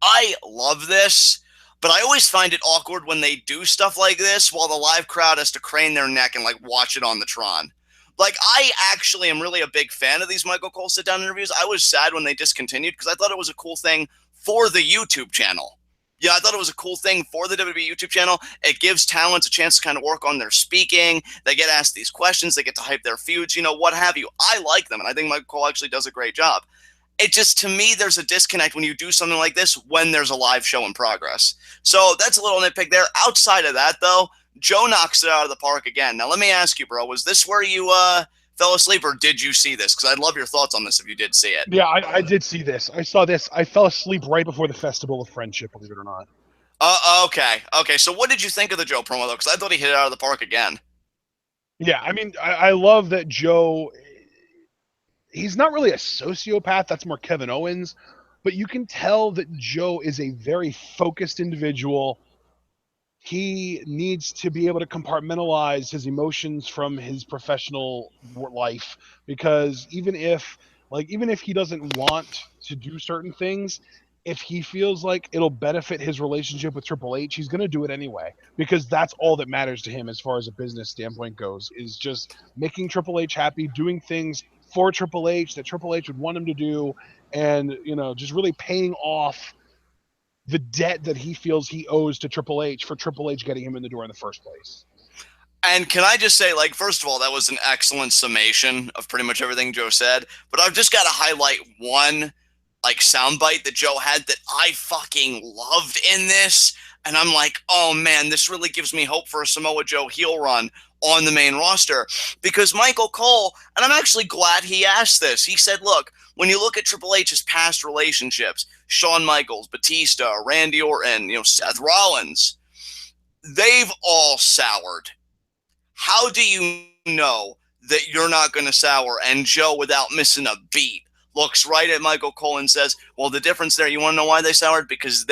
Speaker 1: I love this, but I always find it awkward when they do stuff like this while the live crowd has to crane their neck and, like, watch it on the Tron. Like, I actually am really a big fan of these Michael Cole sit-down interviews. I was sad when they discontinued because I thought it was a cool thing for the YouTube channel. Yeah, I thought it was a cool thing for the WWE YouTube channel. It gives talents a chance to kind of work on their speaking. They get asked these questions. They get to hype their feuds, what have you. I like them, and I think Michael Cole actually does a great job. It just, to me, there's a disconnect when you do something like this when there's a live show in progress. So that's a little nitpick there. Outside of that, though, Joe knocks it out of the park again. Now, let me ask you, bro, was this where you fell asleep, or did you see this? Because I'd love your thoughts on this if you did see it.
Speaker 2: Yeah, I did see this. I saw this. I fell asleep right before the Festival of Friendship, believe it or not.
Speaker 1: Okay. So what did you think of the Joe promo, though? Because I thought he hit it out of the park again.
Speaker 2: Yeah, I mean, I love that Joe. He's not really a sociopath. That's more Kevin Owens. But you can tell that Joe is a very focused individual. He needs to be able to compartmentalize his emotions from his professional life, because even if he doesn't want to do certain things, if he feels like it'll benefit his relationship with Triple H, he's going to do it anyway, because that's all that matters to him as far as a business standpoint goes, is just making Triple H happy, doing things for Triple H that Triple H would want him to do, and just really paying off the debt that he feels he owes to Triple H for Triple H getting him in the door in the first place.
Speaker 1: And can I just say, like, first of all, that was an excellent summation of pretty much everything Joe said. But I've just got to highlight one, like, soundbite that Joe had that I fucking loved in this. And I'm like, oh, man, this really gives me hope for a Samoa Joe heel run on the main roster. Because Michael Cole, and I'm actually glad he asked this, he said, look, when you look at Triple H's past relationships, Shawn Michaels, Batista, Randy Orton, Seth Rollins, they've all soured. How do you know that you're not going to sour? And Joe, without missing a beat, looks right at Michael Cole and says, well, the difference there, you want to know why they soured? Because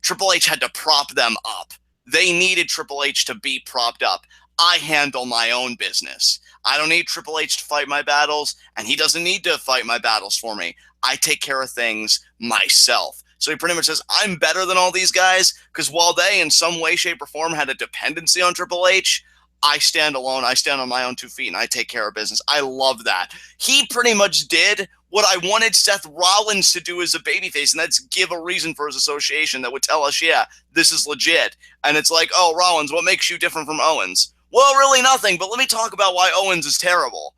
Speaker 1: Triple H had to prop them up. They needed Triple H to be propped up. I handle my own business. I don't need Triple H to fight my battles, and he doesn't need to fight my battles for me. I take care of things myself. So he pretty much says, I'm better than all these guys because while they, in some way, shape, or form, had a dependency on Triple H, I stand alone. I stand on my own 2 feet and I take care of business. I love that. He pretty much did what I wanted Seth Rollins to do as a babyface, and that's give a reason for his association that would tell us, yeah, this is legit. And it's like, oh, Rollins, what makes you different from Owens? Well, really nothing, but let me talk about why Owens is terrible.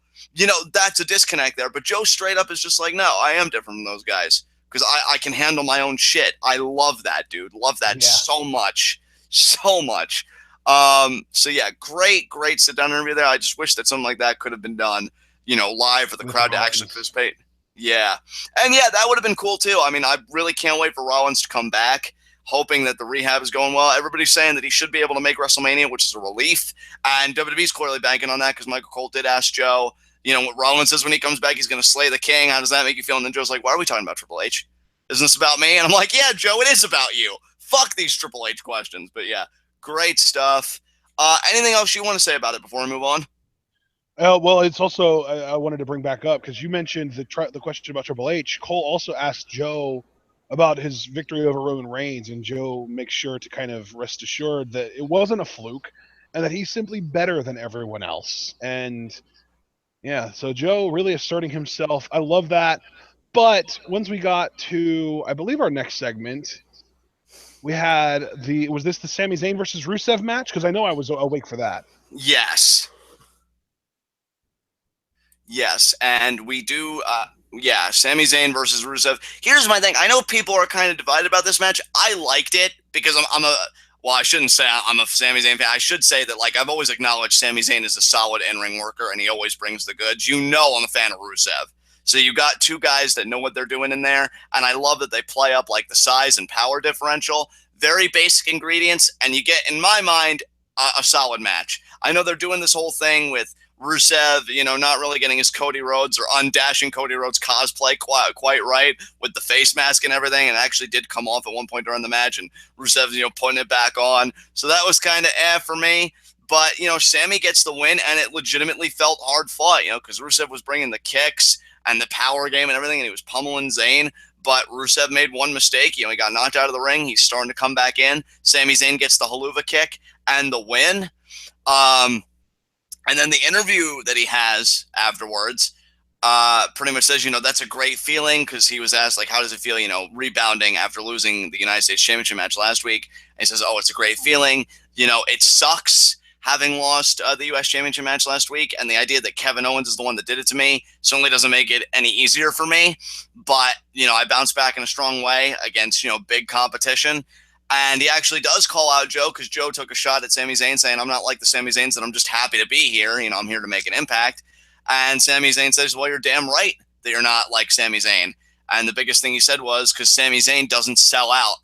Speaker 1: That's a disconnect there. But Joe straight up is just like, no, I am different from those guys because I can handle my own shit. I love that, dude. Love that
Speaker 2: Yeah.
Speaker 1: so much. So much. So yeah, great sit down interview there. I just wish that something like that could have been done, live for the
Speaker 2: With
Speaker 1: crowd to actually
Speaker 2: Rollins.
Speaker 1: participate. Yeah. And yeah, that would have been cool too. I mean, I really can't wait for Rollins to come back, hoping that the rehab is going well. Everybody's saying that he should be able to make WrestleMania, which is a relief. And WWE's clearly banking on that because Michael Cole did ask Joe, what Rollins says when he comes back, he's going to slay the king. How does that make you feel? And then Joe's like, why are we talking about Triple H? Isn't this about me? And I'm like, yeah, Joe, it is about you. Fuck these Triple H questions. But yeah, great stuff. Anything else you want to say about it before we move on?
Speaker 2: Well, it's also I wanted to bring back up because you mentioned the question about Triple H. Cole also asked Joe about his victory over Roman Reigns, and Joe makes sure to kind of rest assured that it wasn't a fluke, and that he's simply better than everyone else. And yeah, so Joe really asserting himself. I love that. But once we got to, I believe, our next segment, we had was this the Sami Zayn versus Rusev match? Because I know I was awake for that.
Speaker 1: Yes. Yes, and we do. Yeah, Sami Zayn versus Rusev. Here's my thing. I know people are kind of divided about this match. I liked it because I'm a. Well, I shouldn't say I'm a Sami Zayn fan. I should say that I've always acknowledged Sami Zayn is a solid in-ring worker and he always brings the goods. I'm a fan of Rusev. So you got two guys that know what they're doing in there, and I love that they play up the size and power differential. Very basic ingredients, and you get, in my mind, a solid match. I know they're doing this whole thing with Rusev, not really getting his Cody Rhodes or undashing Cody Rhodes cosplay quite right with the face mask and everything, and actually did come off at one point during the match, and Rusev, putting it back on. So that was kind of for me. But, Sammy gets the win, and it legitimately felt hard fought, because Rusev was bringing the kicks and the power game and everything, and he was pummeling Zayn. But Rusev made one mistake. He got knocked out of the ring. He's starting to come back in. Sami Zayn gets the haluva kick and the win. And then the interview that he has afterwards pretty much says, that's a great feeling because he was asked, how does it feel, rebounding after losing the United States Championship match last week? And he says, oh, it's a great feeling. It sucks having lost the U.S. Championship match last week. And the idea that Kevin Owens is the one that did it to me certainly doesn't make it any easier for me. But, I bounced back in a strong way against, big competition. And he actually does call out Joe because Joe took a shot at Sami Zayn saying, I'm not like the Sami Zayns that I'm just happy to be here. I'm here to make an impact. And Sami Zayn says, well, you're damn right that you're not like Sami Zayn. And the biggest thing he said was because Sami Zayn doesn't sell out.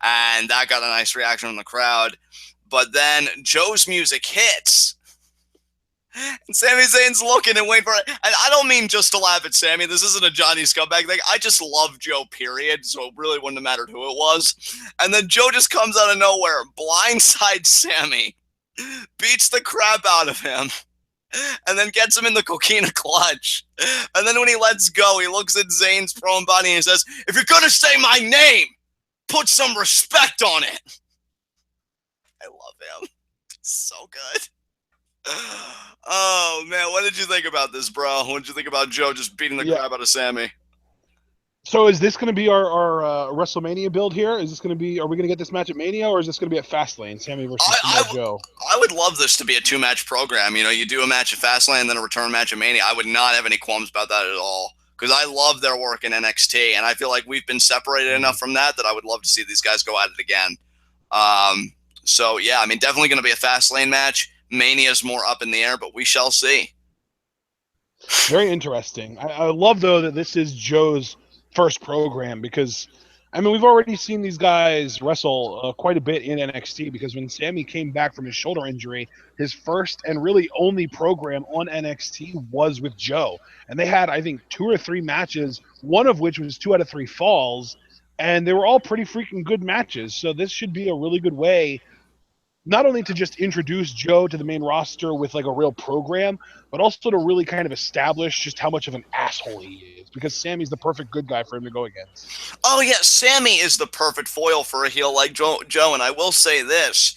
Speaker 1: And that got a nice reaction from the crowd. But then Joe's music hits. And Sami Zayn's looking and waiting for it. And I don't mean just to laugh at Sami. This isn't a Johnny Scumbag thing. I just love Joe, period. So it really wouldn't have mattered who it was. And then Joe just comes out of nowhere, blindsides Sami, beats the crap out of him, and then gets him in the coquina clutch. And then when he lets go, he looks at Zayn's prone body and he says, if you're going to say my name, put some respect on it. I love him. So good. Oh man, what did you think about this, bro? What did you think about Joe just beating the
Speaker 2: Yeah.
Speaker 1: crap out of Sami?
Speaker 2: So is this going to be our WrestleMania build here? Is this going to be? Are we going to get this match at Mania, or is this going to be at Fastlane, Sammy versus Samoa Joe?
Speaker 1: I would love this to be a 2-match program. You do a match at Fastlane and then a return match at Mania. I would not have any qualms about that at all because I love their work in NXT, and I feel like we've been separated enough from that I would love to see these guys go at it again. So yeah, I mean, definitely going to be a Fastlane match. Mania's more up in the air, but we shall see.
Speaker 2: Very interesting. I love though that this is Joe's first program because, I mean, we've already seen these guys wrestle quite a bit in NXT because when Sammy came back from his shoulder injury, his first and really only program on NXT was with Joe. And they had, I think, 2 or 3 matches, one of which was 2 out of 3 falls, and they were all pretty freaking good matches. So this should be a really good way not only to just introduce Joe to the main roster with like a real program, but also to really kind of establish just how much of an asshole he is. Because Sammy's the perfect good guy for him to go against.
Speaker 1: Oh yeah, Sammy is the perfect foil for a heel like Joe. And I will say this: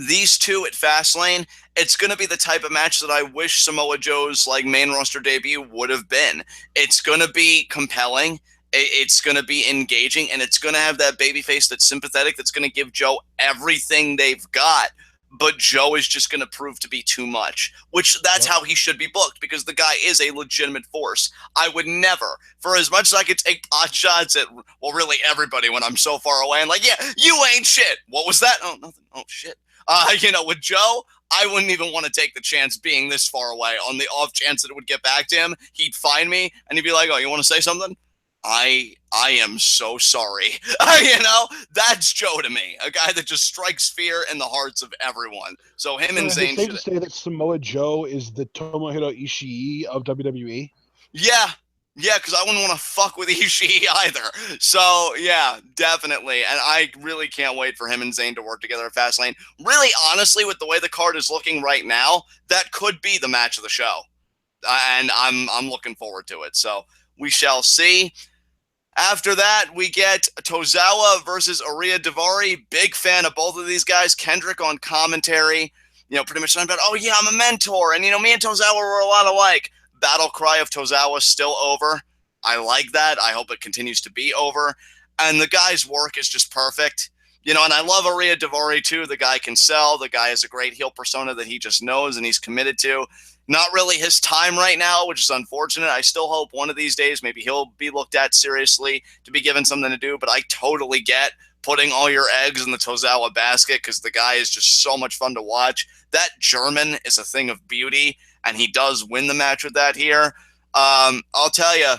Speaker 1: these two at Fastlane, it's going to be the type of match that I wish Samoa Joe's like main roster debut would have been. It's going to be compelling. It's going to be engaging, and it's going to have that babyface that's sympathetic. That's going to give Joe everything they've got. But Joe is just going to prove to be too much, which that's how he should be booked, because the guy is a legitimate force. I would never, for as much as I could take pot shots at, well, really everybody when I'm so far away, and like, yeah, you ain't shit. What was that? Oh, nothing. Oh, shit. With Joe, I wouldn't even want to take the chance being this far away. On the off chance that it would get back to him, he'd find me, and he'd be like, oh, you want to say something? I am so sorry. That's Joe to me. A guy that just strikes fear in the hearts of everyone. So him and Zayn.
Speaker 2: Is it safe to say that Samoa Joe is the Tomohiro Ishii of WWE?
Speaker 1: Yeah, because I wouldn't want to fuck with Ishii either. So yeah, definitely. And I really can't wait for him and Zayn to work together at Fastlane. Really, honestly, with the way the card is looking right now, that could be the match of the show. And I'm looking forward to it. So we shall see. After that, we get Tozawa versus Aria Daivari. Big fan of both of these guys. Kendrick on commentary, pretty much talking about, oh yeah, I'm a mentor. And, me and Tozawa were a lot alike. Battle cry of Tozawa still over. I like that. I hope it continues to be over. And the guy's work is just perfect. And I love Aria Daivari too. The guy can sell. The guy has a great heel persona that he just knows and he's committed to. Not really his time right now, which is unfortunate. I still hope one of these days maybe he'll be looked at seriously to be given something to do. But I totally get putting all your eggs in the Tozawa basket because the guy is just so much fun to watch. That German is a thing of beauty, and he does win the match with that here. I'll tell you,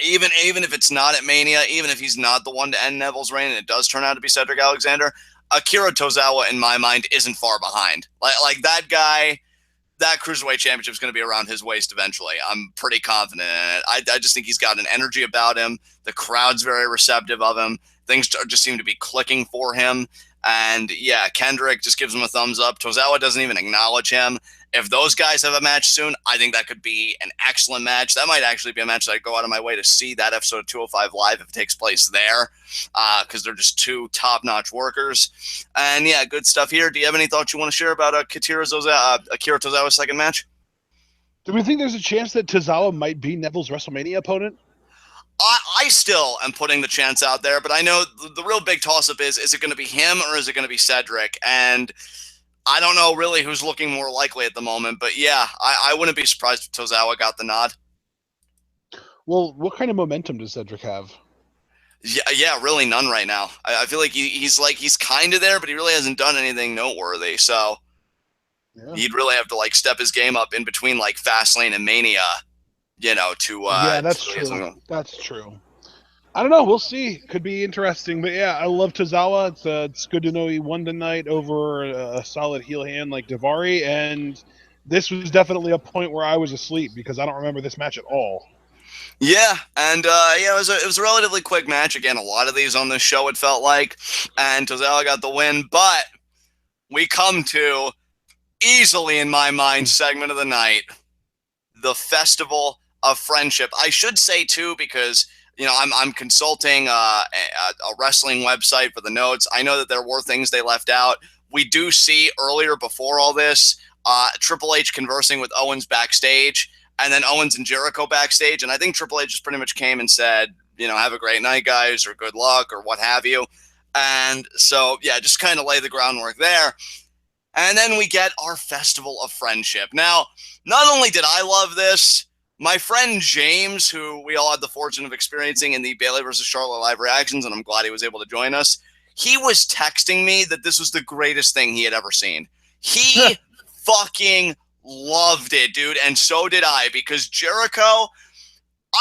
Speaker 1: even if it's not at Mania, even if he's not the one to end Neville's reign and it does turn out to be Cedric Alexander, Akira Tozawa, in my mind, isn't far behind. Like that guy, that Cruiserweight Championship is going to be around his waist eventually. I'm pretty confident in it. I just think he's got an energy about him. The crowd's very receptive of him. Things just seem to be clicking for him. And yeah, Kendrick just gives him a thumbs up. Tozawa doesn't even acknowledge him. If those guys have a match soon, I think that could be an excellent match. That might actually be a match that I'd go out of my way to see that episode of 205 Live if it takes place there, because they're just two top-notch workers. And yeah, good stuff here. Do you have any thoughts you want to share about Akira Tozawa's second match?
Speaker 2: Do we think there's a chance that Tozawa might be Neville's WrestleMania opponent?
Speaker 1: I still am putting the chance out there, but I know the real big toss-up is it going to be him or is it going to be Cedric? And I don't know really who's looking more likely at the moment, but yeah, I wouldn't be surprised if Tozawa got the nod.
Speaker 2: Well, what kind of momentum does Cedric have?
Speaker 1: Yeah, really none right now. I feel like he's kind of there, but he really hasn't done anything noteworthy. So he'd really have to step his game up in between Fastlane and Mania, to
Speaker 2: yeah, that's true. That's true. I don't know. We'll see. Could be interesting. But yeah, I love Tozawa. It's good to know he won tonight over a solid heel hand like Daivari. And this was definitely a point where I was asleep because I don't remember this match at all.
Speaker 1: Yeah, and it was a relatively quick match. Again, a lot of these on this show, it felt like. And Tozawa got the win. But we come to, easily in my mind, segment of the night, the Festival of Friendship. I should say, too, because I'm consulting a wrestling website for the notes. I know that there were things they left out. We do see earlier before all this, Triple H conversing with Owens backstage, and then Owens and Jericho backstage. And I think Triple H just pretty much came and said, have a great night, guys, or good luck, or what have you. And so, yeah, just kind of lay the groundwork there. And then we get our Festival of Friendship. Now, not only did I love this, my friend James, who we all had the fortune of experiencing in the Bayley versus Charlotte live reactions, and I'm glad he was able to join us, he was texting me that this was the greatest thing he had ever seen. He fucking loved it, dude, and so did I, because Jericho,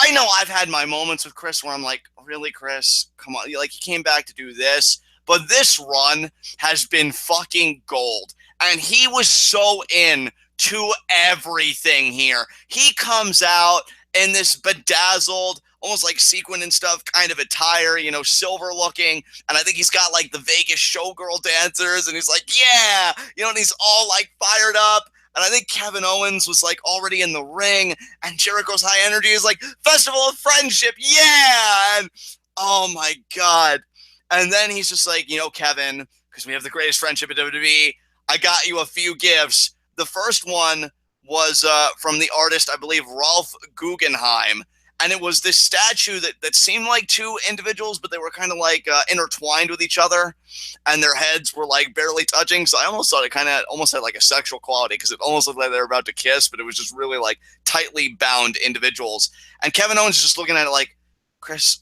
Speaker 1: I know I've had my moments with Chris where I'm like, really, Chris? Come on. He came back to do this. But this run has been fucking gold. And he was so in to everything here. He comes out in this bedazzled, almost like sequin and stuff kind of attire, silver looking. And I think he's got like the Vegas showgirl dancers, and he's like, yeah, and he's all like fired up. And I think Kevin Owens was like already in the ring, and Jericho's high energy is like, Festival of Friendship, yeah! And oh my God. And then he's just like, Kevin, because we have the greatest friendship at WWE, I got you a few gifts. The first one was from the artist, I believe, Rolf Guggenheim. And it was this statue that seemed like two individuals, but they were kind of like intertwined with each other, and their heads were like barely touching. So I almost thought it kind of almost had like a sexual quality, because it almost looked like they were about to kiss, but it was just really like tightly bound individuals. And Kevin Owens is just looking at it like, Chris,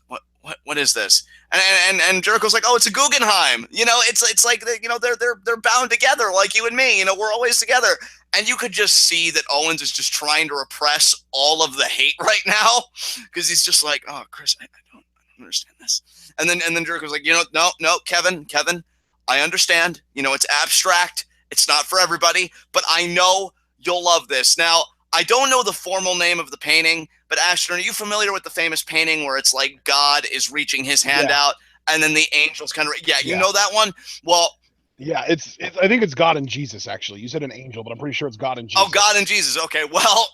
Speaker 1: what is this? And Jericho's like, oh, it's a Guggenheim. It's like they're bound together like you and me. We're always together. And you could just see that Owens is just trying to repress all of the hate right now, because he's just like, oh, Chris, I don't understand this. And then Jericho's like, no, Kevin, I understand. It's abstract. It's not for everybody, but I know you'll love this. Now, I don't know the formal name of the painting, but Ashton, are you familiar with the famous painting where it's like God is reaching his hand out, and then the angels kind of, you know that one? Well,
Speaker 2: yeah, it's I think it's God and Jesus, actually. You said an angel, but I'm pretty sure it's God and Jesus.
Speaker 1: Oh, God and Jesus. Okay, well,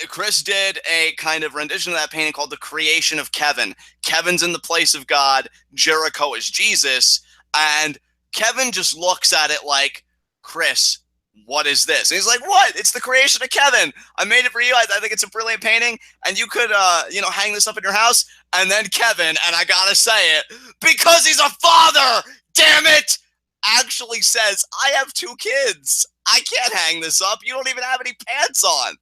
Speaker 1: Chris did a kind of rendition of that painting called The Creation of Kevin. Kevin's in the place of God, Jericho is Jesus, and Kevin just looks at it like, Chris, what is this? And he's like, what? It's the creation of Kevin. I made it for you. I think it's a brilliant painting, and you could, hang this up in your house. And then Kevin, and I gotta say it, because he's a father, damn it, actually says, I have 2 kids. I can't hang this up. You don't even have any pants on.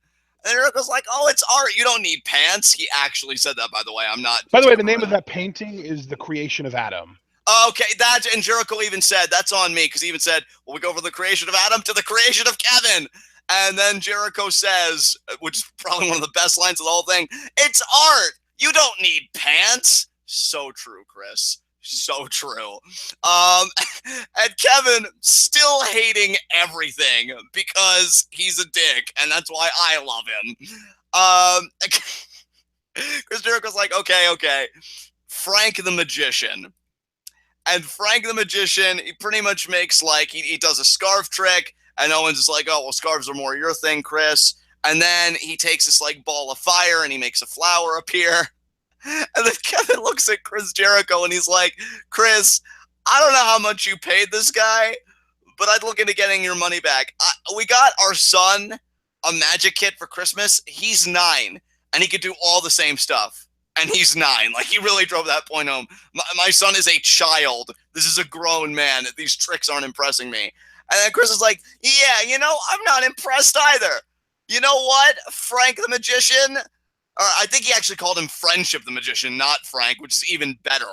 Speaker 1: And Jericho's like, oh, it's art. You don't need pants. He actually said that, by the way. I'm not.
Speaker 2: By the way, the name of that painting is The Creation of Adam.
Speaker 1: Okay, and Jericho even said, that's on me, because he even said, well, we go from the creation of Adam to the creation of Kevin. And then Jericho says, which is probably one of the best lines of the whole thing, it's art. You don't need pants. So true, Chris. So true. And Kevin still hating everything because he's a dick, and that's why I love him. Chris Jericho's like, okay, Frank the Magician. And Frank the Magician, he pretty much makes like, he does a scarf trick, and Owens is like, oh, well, scarves are more your thing, Chris. And then he takes this like ball of fire, and he makes a flower appear. And then Kevin looks at Chris Jericho, and he's like, Chris, I don't know how much you paid this guy, but I'd look into getting your money back. We got our son a magic kit for Christmas. He's 9, and he could do all the same stuff. And he's 9. Like, he really drove that point home. My son is a child. This is a grown man. These tricks aren't impressing me. And then Chris is like, yeah, I'm not impressed either. You know what, Frank the Magician? I think he actually called him Friendship the Magician, not Frank, which is even better.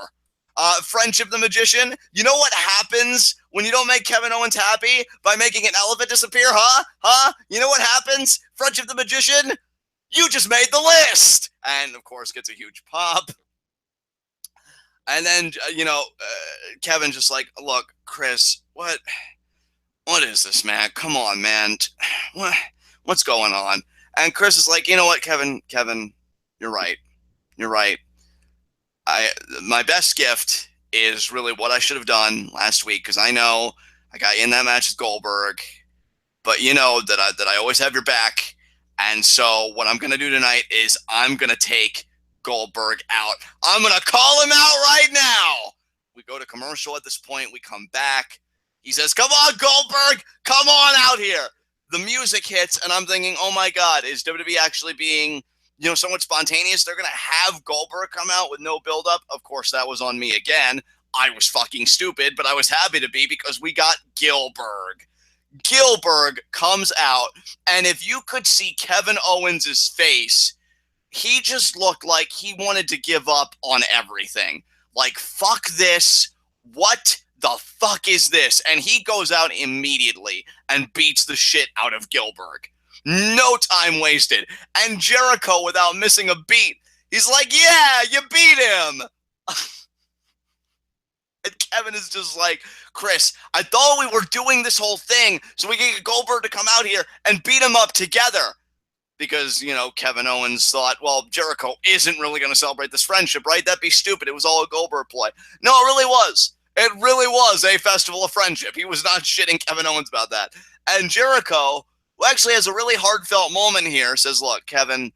Speaker 1: Friendship the Magician, you know what happens when you don't make Kevin Owens happy by making an elephant disappear, huh? You know what happens, Friendship the Magician? You just made the list! And, of course, gets a huge pop. And then, Kevin's just like, look, Chris, what is this, man? Come on, man. What's going on? And Chris is like, you know what, Kevin, you're right. My best gift is really what I should have done last week, because I know I got in that match with Goldberg, but you know that I always have your back. And so what I'm going to do tonight is I'm going to take Goldberg out. I'm going to call him out right now. We go to commercial at this point. We come back. He says, come on, Goldberg. Come on out here. The music hits, and I'm thinking, oh, my God, is WWE actually being, somewhat spontaneous? They're going to have Goldberg come out with no buildup? Of course, that was on me again. I was fucking stupid, but I was happy to be, because we got Gilbert. Gilbert comes out, and if you could see Kevin Owens' face, he just looked like he wanted to give up on everything. Like, fuck this. What the fuck is this? And he goes out immediately and beats the shit out of Gilbert. No time wasted. And Jericho, without missing a beat, he's like, yeah, you beat him. And Kevin is just like, Chris, I thought we were doing this whole thing so we can get Goldberg to come out here and beat him up together. because, Kevin Owens thought, well, Jericho isn't really going to celebrate this friendship, right? That'd be stupid. It was all a Goldberg ploy. No, it really was. It really was a festival of friendship. He was not shitting Kevin Owens about that. And Jericho, who actually has a really heartfelt moment here, says, look, Kevin,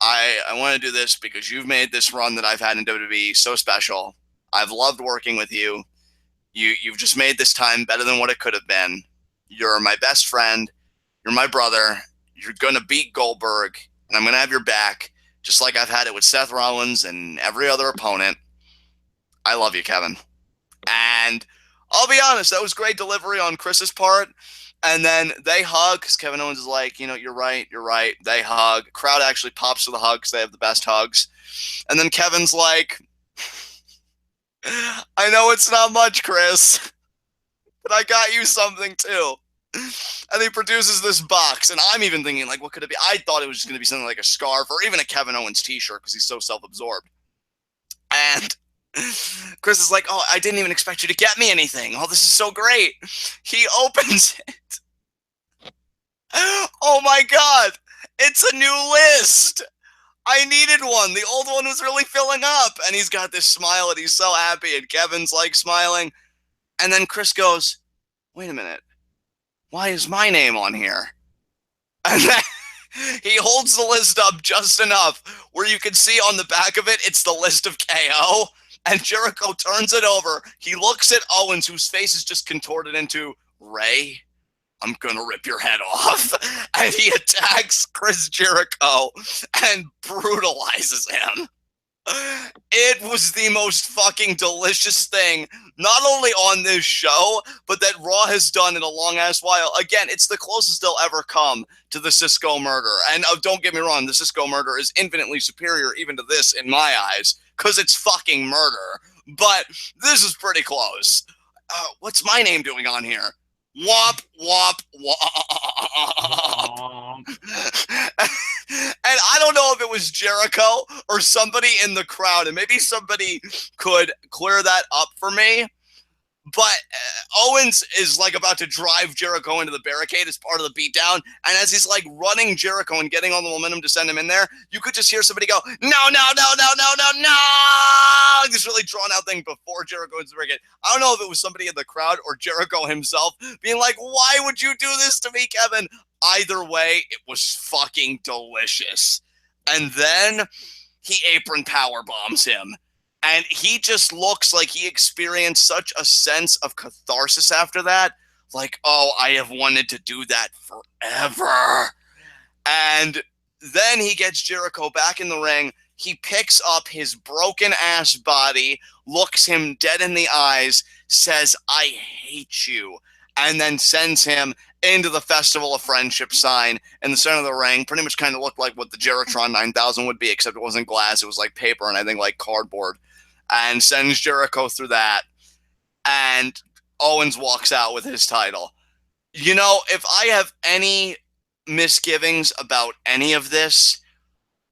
Speaker 1: I want to do this because you've made this run that I've had in WWE so special. I've loved working with you. You've just made this time better than what it could have been. You're my best friend. You're my brother. You're going to beat Goldberg, and I'm going to have your back, just like I've had it with Seth Rollins and every other opponent. I love you, Kevin. And I'll be honest, that was great delivery on Chris's part. And then they hug because Kevin Owens is like, you're right. They hug. Crowd actually pops for the hug because they have the best hugs. And then Kevin's like, I know it's not much, Chris, but I got you something too. And he produces this box, and I'm even thinking, like, what could it be? I thought it was just going to be something like a scarf or even a Kevin Owens t-shirt because he's so self-absorbed. And Chris is like, oh, I didn't even expect you to get me anything. Oh, this is so great. He opens it. Oh my God. It's a new list. I needed one. The old one was really filling up. And he's got this smile and he's so happy. And Kevin's like smiling. And then Chris goes, wait a minute. Why is my name on here? And then he holds the list up just enough where you can see on the back of it, it's the list of KO. And Jericho turns it over. He looks at Owens, whose face is just contorted into, Ray, I'm going to rip your head off. And he attacks Chris Jericho and brutalizes him. It was the most fucking delicious thing, not only on this show, but that Raw has done in a long-ass while. Again, it's the closest they'll ever come to the Cisco murder. And don't get me wrong, the Cisco murder is infinitely superior even to this in my eyes, because it's fucking murder. But this is pretty close. What's my name doing on here? Womp, womp, womp. And I don't know if it was Jericho or somebody in the crowd, and maybe somebody could clear that up for me. But Owens is like about to drive Jericho into the barricade as part of the beatdown. And as he's like running Jericho and getting all the momentum to send him in there, you could just hear somebody go, no. This really drawn out thing before Jericho into the barricade. I don't know if it was somebody in the crowd or Jericho himself being like, why would you do this to me, Kevin? Either way, it was fucking delicious. And then he apron power bombs him. And he just looks like he experienced such a sense of catharsis after that. Like, oh, I have wanted to do that forever. And then he gets Jericho back in the ring. He picks up his broken ass body, looks him dead in the eyes, says, I hate you, and then sends him into the Festival of Friendship sign in the center of the ring. Pretty much kind of looked like what the Jeritron 9000 would be, except it wasn't glass. It was like paper and I think like cardboard. And sends Jericho through that. And Owens walks out with his title. If I have any misgivings about any of this,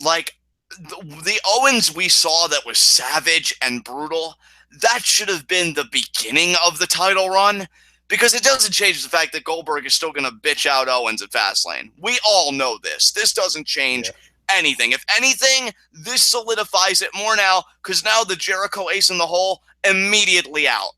Speaker 1: like the Owens we saw that was savage and brutal, that should have been the beginning of the title run. Because it doesn't change the fact that Goldberg is still going to bitch out Owens at Fastlane. We all know this. This doesn't change anything. If anything, this solidifies it more now, because now the Jericho ace in the hole immediately out.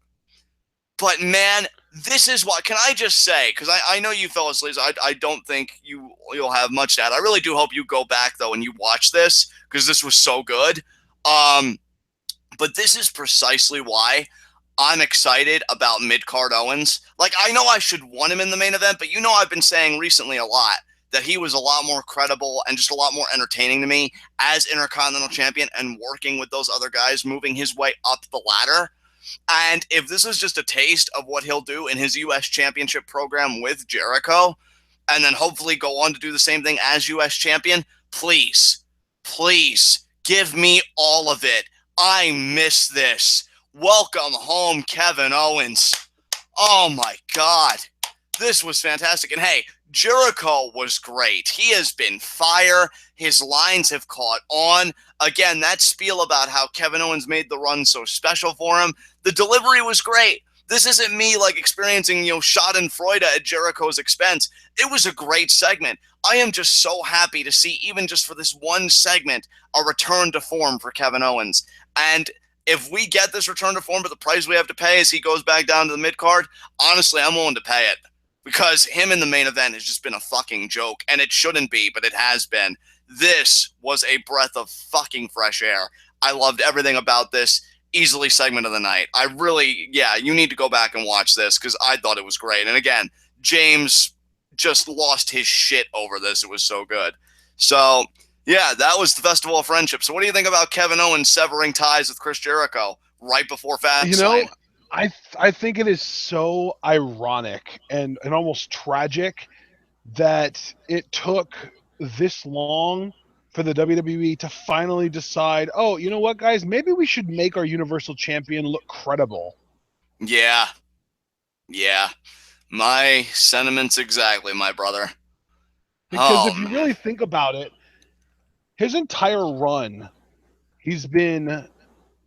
Speaker 1: But man, this is what, can I just say, because I know you fell asleep, so I don't think you'll have much to add. I really do hope you go back though and you watch this, because this was so good. But this is precisely why I'm excited about mid-card Owens. Like, I know I should want him in the main event, but I've been saying recently a lot that he was a lot more credible and just a lot more entertaining to me as Intercontinental Champion and working with those other guys, moving his way up the ladder. And if this is just a taste of what he'll do in his U.S. Championship program with Jericho, and then hopefully go on to do the same thing as U.S. Champion, please give me all of it. I miss this. Welcome home, Kevin Owens. Oh my God. This was fantastic. And hey, Jericho was great. He has been fire. His lines have caught on. Again, that spiel about how Kevin Owens made the run so special for him. The delivery was great. This isn't me like experiencing, Schadenfreude at Jericho's expense. It was a great segment. I am just so happy to see, even just for this one segment, a return to form for Kevin Owens. And if we get this return to form, but the price we have to pay as he goes back down to the mid card, honestly, I'm willing to pay it. Because him in the main event has just been a fucking joke. And it shouldn't be, but it has been. This was a breath of fucking fresh air. I loved everything about this. Easily segment of the night. I really, yeah, you need to go back and watch this because I thought it was great. And again, James just lost his shit over this. It was so good. So, yeah, that was the Festival of Friendship. So, what do you think about Kevin Owens severing ties with Chris Jericho right before
Speaker 2: You know,
Speaker 1: Fastlane?
Speaker 2: I think it is so ironic and almost tragic that it took this long for the WWE to finally decide, oh, you know what, guys, maybe we should make our Universal Champion look credible.
Speaker 1: Yeah, yeah. My sentiments exactly, my brother.
Speaker 2: Because
Speaker 1: Oh,
Speaker 2: if you
Speaker 1: man.
Speaker 2: really think about it, his entire run, he's been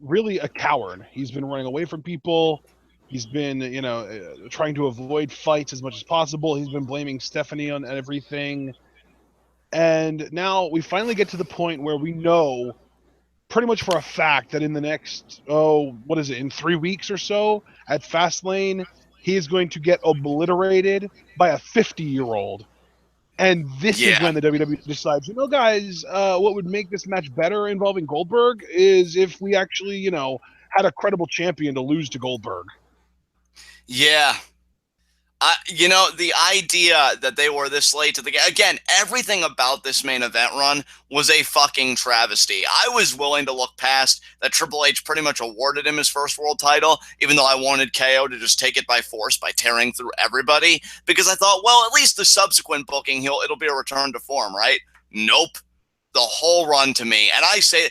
Speaker 2: really a coward. He's been running away from people. He's been, trying to avoid fights as much as possible. He's been blaming Stephanie on everything. And now we finally get to the point where we know pretty much for a fact that in the next, what is it, in 3 weeks or so at Fastlane, he is going to get obliterated by a 50-year-old. And this is
Speaker 1: Yeah.
Speaker 2: when the WWE decides, guys, what would make this match better involving Goldberg is if we actually, had a credible champion to lose to Goldberg.
Speaker 1: Yeah. The idea that they were this late to the game, again, everything about this main event run was a fucking travesty. I was willing to look past that Triple H pretty much awarded him his first world title, even though I wanted KO to just take it by force by tearing through everybody, because I thought, well, at least the subsequent booking, it'll be a return to form, right? Nope. The whole run to me. And I say,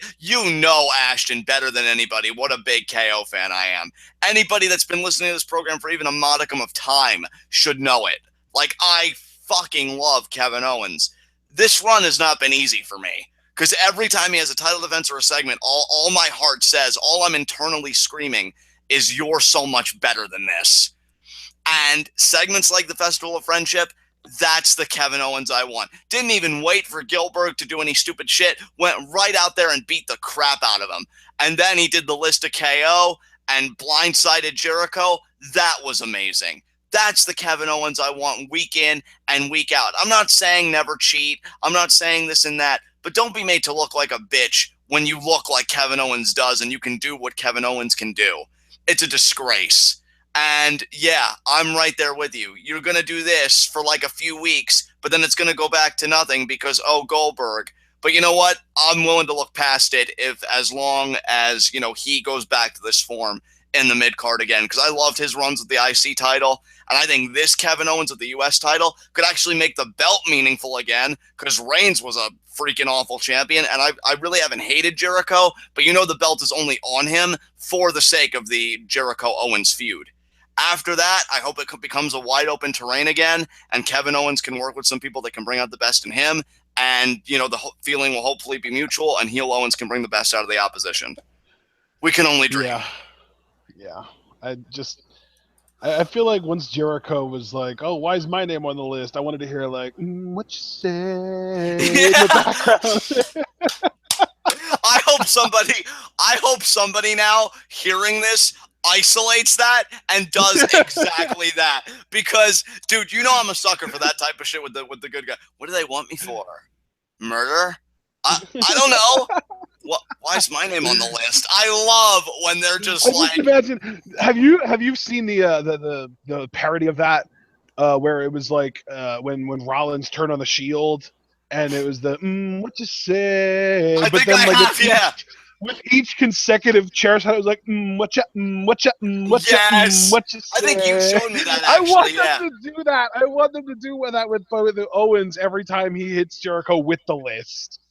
Speaker 1: Ashton, better than anybody, what a big KO fan I am. Anybody that's been listening to this program for even a modicum of time should know it. Like, I fucking love Kevin Owens. This run has not been easy for me. Because every time he has a title defense or a segment, all my heart says, all I'm internally screaming is, you're so much better than this. And segments like the Festival of Friendship, that's the Kevin Owens I want. Didn't even wait for Gilbert to do any stupid shit. Went right out there and beat the crap out of him. And then he did the list of KO and blindsided Jericho. That was amazing. That's the Kevin Owens I want week in and week out. I'm not saying never cheat. I'm not saying this and that. But don't be made to look like a bitch when you look like Kevin Owens does and you can do what Kevin Owens can do. It's a disgrace. And yeah, I'm right there with you. You're going to do this for like a few weeks, but then it's going to go back to nothing because, oh, Goldberg. But you know what? I'm willing to look past it as long as, he goes back to this form in the mid card again. Because I loved his runs with the IC title. And I think this Kevin Owens with the US title could actually make the belt meaningful again because Reigns was a freaking awful champion. And I really haven't hated Jericho, but the belt is only on him for the sake of the Jericho Owens feud. After that, I hope it becomes a wide open terrain again, and Kevin Owens can work with some people that can bring out the best in him. And, the feeling will hopefully be mutual, and heel Owens can bring the best out of the opposition. We can only dream.
Speaker 2: Yeah. Yeah. I feel like once Jericho was like, "Oh, why is my name on the list?" I wanted to hear like, "What you say" in the background.
Speaker 1: I hope somebody now hearing this isolates that and does exactly that. Because, dude, I'm a sucker for that type of shit with the good guy. What do they want me for? Murder? I don't know. Why is my name on the list? I love when they're just like.
Speaker 2: Just imagine. Have you seen the parody of that where it was like when Rollins turned on the Shield and it was the what you say,
Speaker 1: I
Speaker 2: but
Speaker 1: think
Speaker 2: then
Speaker 1: I
Speaker 2: like
Speaker 1: have, yeah.
Speaker 2: with each consecutive chair shot, it was like what you what you what you
Speaker 1: Yes.
Speaker 2: what you say.
Speaker 1: I think you showed me that
Speaker 2: I
Speaker 1: actually.
Speaker 2: want
Speaker 1: Yeah.
Speaker 2: them to do that. I want them to do that with Owens every time he hits Jericho with the list.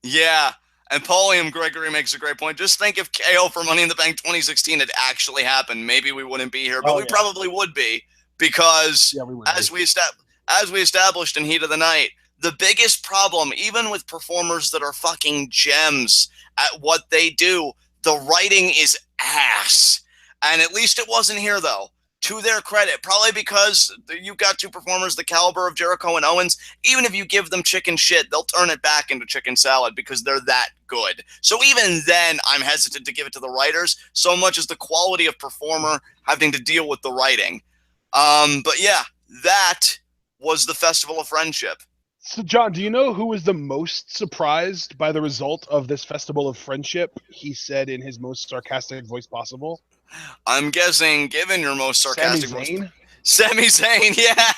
Speaker 1: Yeah. And Paulium Gregory makes a great point. Just think if KO for Money in the Bank 2016 had actually happened, maybe we wouldn't be here, but we probably would be because as we established in Heat of the Night, the biggest problem, even with performers that are fucking gems at what they do, the writing is ass. And at least it wasn't here, though. to their credit, probably because you've got two performers the caliber of Jericho and Owens. Even if you give them chicken shit, they'll turn it back into chicken salad because they're that good. So even then, I'm hesitant to give it to the writers so much as the quality of performer having to deal with the writing. But yeah, that was the Festival of Friendship.
Speaker 2: So, John, do you know who was the most surprised by the result of this Festival of Friendship? He said in his most sarcastic voice possible.
Speaker 1: I'm guessing, given your most
Speaker 2: Sami
Speaker 1: sarcastic,
Speaker 2: Zayn?
Speaker 1: Sami Zayn, yeah.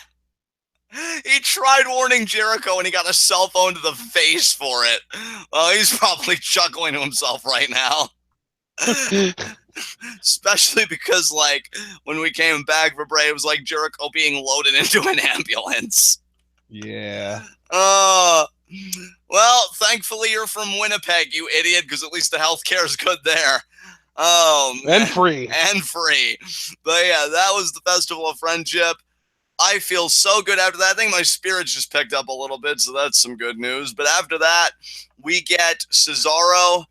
Speaker 1: He tried warning Jericho and he got a cell phone to the face for it. Oh, he's probably chuckling to himself right now. Especially because, like, when we came back for Bray, it was like Jericho being loaded into an ambulance.
Speaker 2: Yeah.
Speaker 1: Well, thankfully you're from Winnipeg, you idiot, because at least the healthcare is good there. Oh, man.
Speaker 2: And free.
Speaker 1: And free. But yeah, that was the Festival of Friendship. I feel so good after that. I think my spirits just picked up a little bit, so that's some good news. But after that, we get Cesaro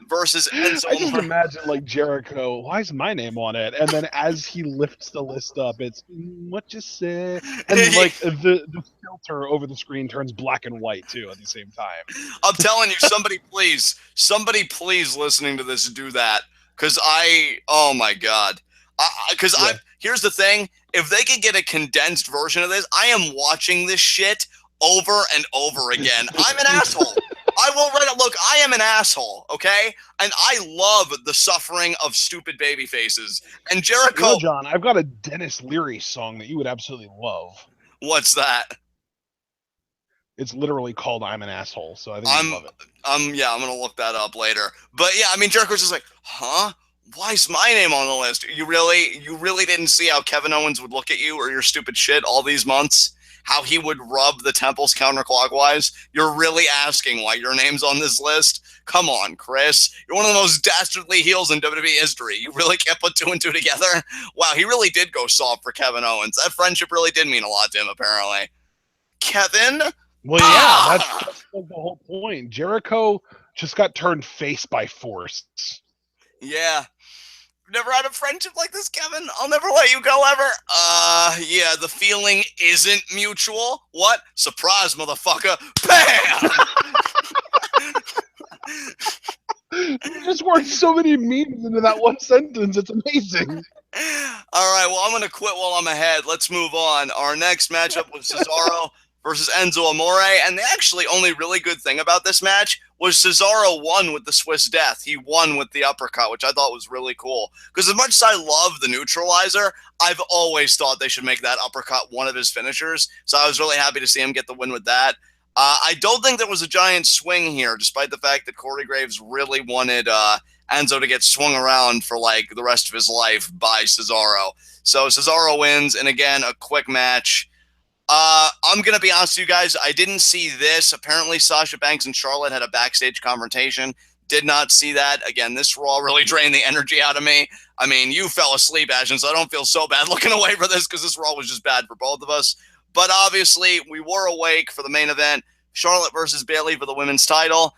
Speaker 1: versus Enzo.
Speaker 2: I just imagine, like, Jericho, why is my name on it? And then as he lifts the list up, it's, what you say? And, like, the filter over the screen turns black and white, too, at the same time.
Speaker 1: I'm telling you, somebody please listening to this, do that. Because oh my God. Because here's the thing. If they could get a condensed version of this, I am watching this shit over and over again. I'm an asshole. I will write it. Look, I am an asshole, okay? And I love the suffering of stupid baby faces. And Jericho...
Speaker 2: You know, John, I've got a Dennis Leary song that you would absolutely love.
Speaker 1: What's that?
Speaker 2: It's literally called I'm an Asshole, so I think you love it.
Speaker 1: Yeah, I'm going to look that up later. But yeah, I mean, Jericho's just like, huh? Why is my name on the list? You really didn't see how Kevin Owens would look at you or your stupid shit all these months? How he would rub the temples counterclockwise? You're really asking why your name's on this list? Come on, Chris. You're one of the most dastardly heels in WWE history. You really can't put two and two together? Wow, he really did go soft for Kevin Owens. That friendship really did mean a lot to him, apparently. Kevin?
Speaker 2: Well, yeah, that's the whole point. Jericho just got turned face by force.
Speaker 1: Yeah. Never had a friendship like this, Kevin. I'll never let you go ever. Yeah, the feeling isn't mutual. What? Surprise, motherfucker. Bam!
Speaker 2: You just worked so many memes into that one sentence. It's amazing.
Speaker 1: All right, well, I'm going to quit while I'm ahead. Let's move on. Our next matchup was Cesaro versus Enzo Amore, and the actually only really good thing about this match was Cesaro won with the Swiss Death. He won with the uppercut, which I thought was really cool. Because as much as I love the neutralizer, I've always thought they should make that uppercut one of his finishers. So I was really happy to see him get the win with that. I don't think there was a giant swing here, despite the fact that Corey Graves really wanted Enzo to get swung around for like the rest of his life by Cesaro. So Cesaro wins, and again, a quick match. I'm going to be honest with you guys. I didn't see this. Apparently, Sasha Banks and Charlotte had a backstage confrontation. Did not see that. Again, this Raw really drained the energy out of me. I mean, you fell asleep, Ashton, so I don't feel so bad looking away for this because this Raw was just bad for both of us. But obviously, we were awake for the main event. Charlotte versus Bayley for the women's title.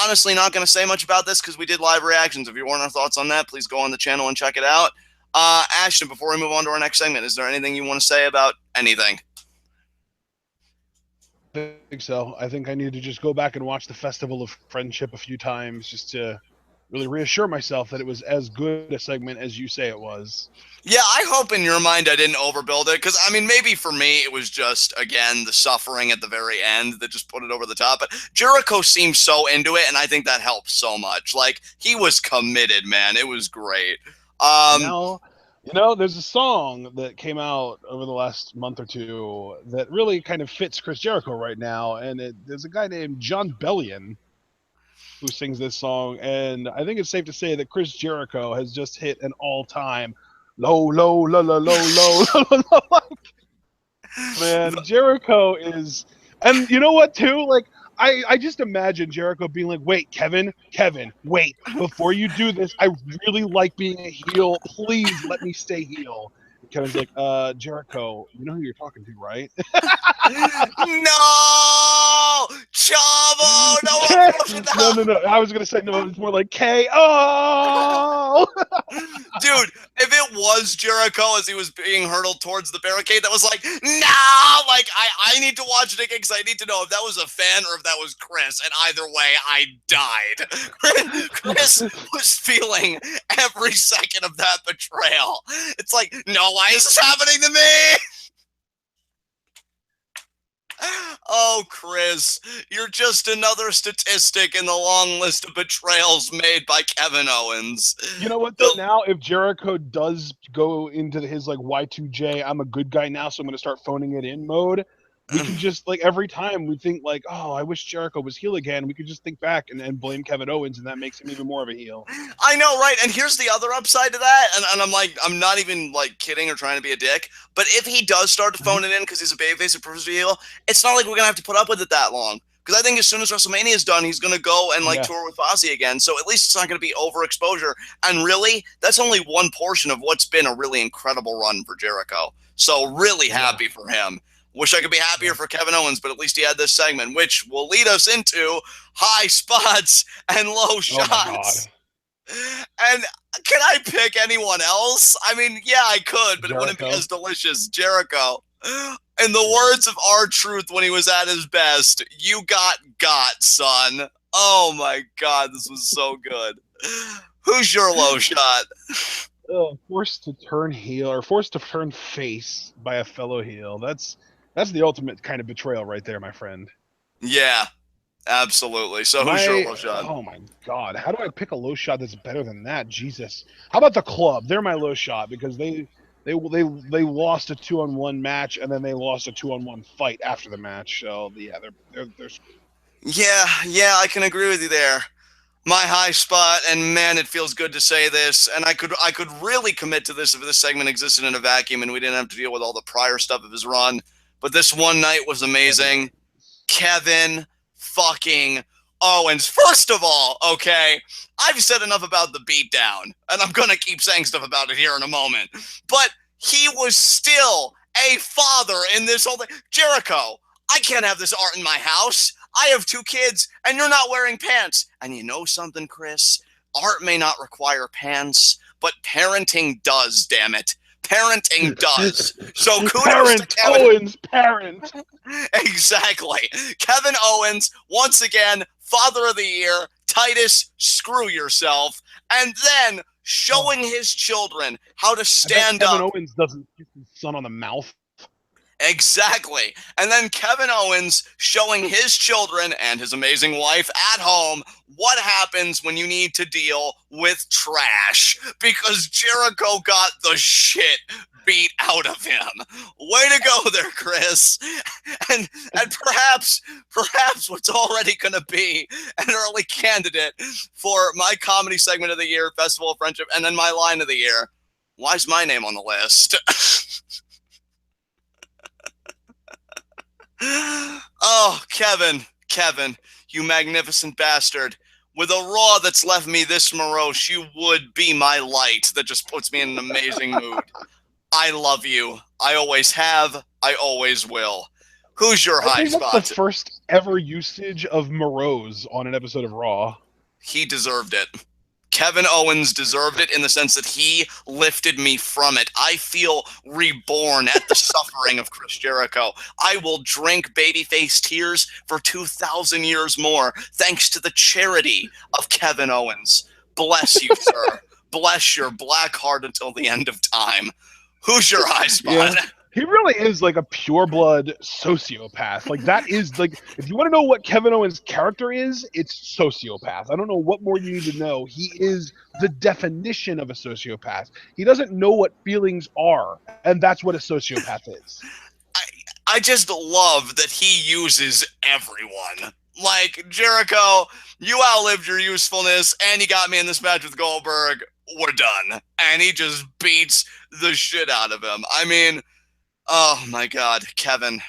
Speaker 1: Honestly, not going to say much about this because we did live reactions. If you want our thoughts on that, please go on the channel and check it out. Ashton, before we move on to our next segment, is there anything you want to say about anything?
Speaker 2: I think so. I think I need to just go back and watch the Festival of Friendship a few times just to really reassure myself that it was as good a segment as you say it was.
Speaker 1: Yeah, I hope in your mind I didn't overbuild it, because, I mean, maybe for me it was just, again, the suffering at the very end that just put it over the top. But Jericho seemed so into it, and I think that helped so much. Like, he was committed, man. It was great.
Speaker 2: You know, there's a song that came out over the last month or two that really kind of fits Chris Jericho right now, and there's a guy named John Bellion who sings this song, and I think it's safe to say that Chris Jericho has just hit an all-time low, low, low, low, low, low, low, low. Man, Jericho is, and you know what, too? Like, I just imagine Jericho being like, wait, Kevin, wait, before you do this, I really like being a heel. Please let me stay heel. Kevin's like, Jericho, you know who you're talking to, right?
Speaker 1: No! Chavo! No one pushing
Speaker 2: No,
Speaker 1: down!
Speaker 2: no, no. I was gonna say no. It's more like KO.
Speaker 1: Dude, if it was Jericho as he was being hurtled towards the barricade, that was like, no! Like, I need to watch it again because I need to know if that was a fan or if that was Chris. And either way, I died. Chris was feeling every second of that betrayal. It's like, no, why is this happening to me? Oh, Chris, you're just another statistic in the long list of betrayals made by Kevin Owens.
Speaker 2: You know what though? Now, if Jericho does go into his like Y2J, I'm a good guy now, so I'm gonna start phoning it in mode. We can just like every time we think like, oh, I wish Jericho was heel again. We could just think back and blame Kevin Owens, and that makes him even more of a heel.
Speaker 1: I know, right? And here's the other upside to that, and I'm like, I'm not even like kidding or trying to be a dick, but if he does start to phone it in because he's a babyface or prefers to be heel, it's not like we're gonna have to put up with it that long. Because I think as soon as WrestleMania is done, he's gonna go and like tour with Fozzy again. So at least it's not gonna be overexposure. And really, that's only one portion of what's been a really incredible run for Jericho. So really happy for him. Wish I could be happier for Kevin Owens, but at least he had this segment, which will lead us into high spots and low shots. And can I pick anyone else? I mean, yeah, I could, but Jericho. It wouldn't be as delicious. Jericho. In the words of R-Truth when he was at his best, you got, son. Oh my God, this was so good. Who's your low shot?
Speaker 2: Forced to turn heel or forced to turn face by a fellow heel. That's the ultimate kind of betrayal right there, my friend.
Speaker 1: Yeah, absolutely. So who's your low shot?
Speaker 2: Oh my God, how do I pick a low shot that's better than that? Jesus. How about the Club? They're my low shot because they lost a 2-on-1 match and then they lost a 2-on-1 fight after the match. So yeah, they're
Speaker 1: yeah, I can agree with you there. My high spot, and man, it feels good to say this, and I could really commit to this if this segment existed in a vacuum and we didn't have to deal with all the prior stuff of his run. But this one night was amazing. Kevin fucking Owens. First of all, okay, I've said enough about the beatdown, and I'm gonna keep saying stuff about it here in a moment. But he was still a father in this whole thing. Jericho, I can't have this art in my house. I have 2 kids, and you're not wearing pants. And you know something, Chris? Art may not require pants, but parenting does, damn it. Parenting does. So kudos to Kevin
Speaker 2: Owens, parent.
Speaker 1: Exactly. Kevin Owens, once again, Father of the Year. Titus, screw yourself. And then showing his children how to stand up.
Speaker 2: Kevin Owens doesn't kiss his son on the mouth.
Speaker 1: Exactly. And then Kevin Owens showing his children and his amazing wife at home what happens when you need to deal with trash. Because Jericho got the shit beat out of him. Way to go there, Chris. And perhaps what's already going to be an early candidate for my comedy segment of the year, Festival of Friendship, and then my line of the year. Why's my name on the list? Oh, Kevin, you magnificent bastard. With a Raw that's left me this morose, you would be my light that just puts me in an amazing mood. I love you. I always have. I always will. Who's your high spot?
Speaker 2: That's the first ever usage of morose on an episode of Raw.
Speaker 1: He deserved it. Kevin Owens deserved it in the sense that he lifted me from it. I feel reborn at the suffering of Chris Jericho. I will drink babyface tears for 2,000 years more, thanks to the charity of Kevin Owens. Bless you, sir. Bless your black heart until the end of time. Who's your high spot?
Speaker 2: Yeah. He really is like a pure-blood sociopath. Like, that is, like, if you want to know what Kevin Owens' character is, it's sociopath. I don't know what more you need to know. He is the definition of a sociopath. He doesn't know what feelings are, and that's what a sociopath is.
Speaker 1: I just love that he uses everyone. Like, Jericho, you outlived your usefulness, and you got me in this match with Goldberg. We're done. And he just beats the shit out of him. I mean... Oh my God, Kevin,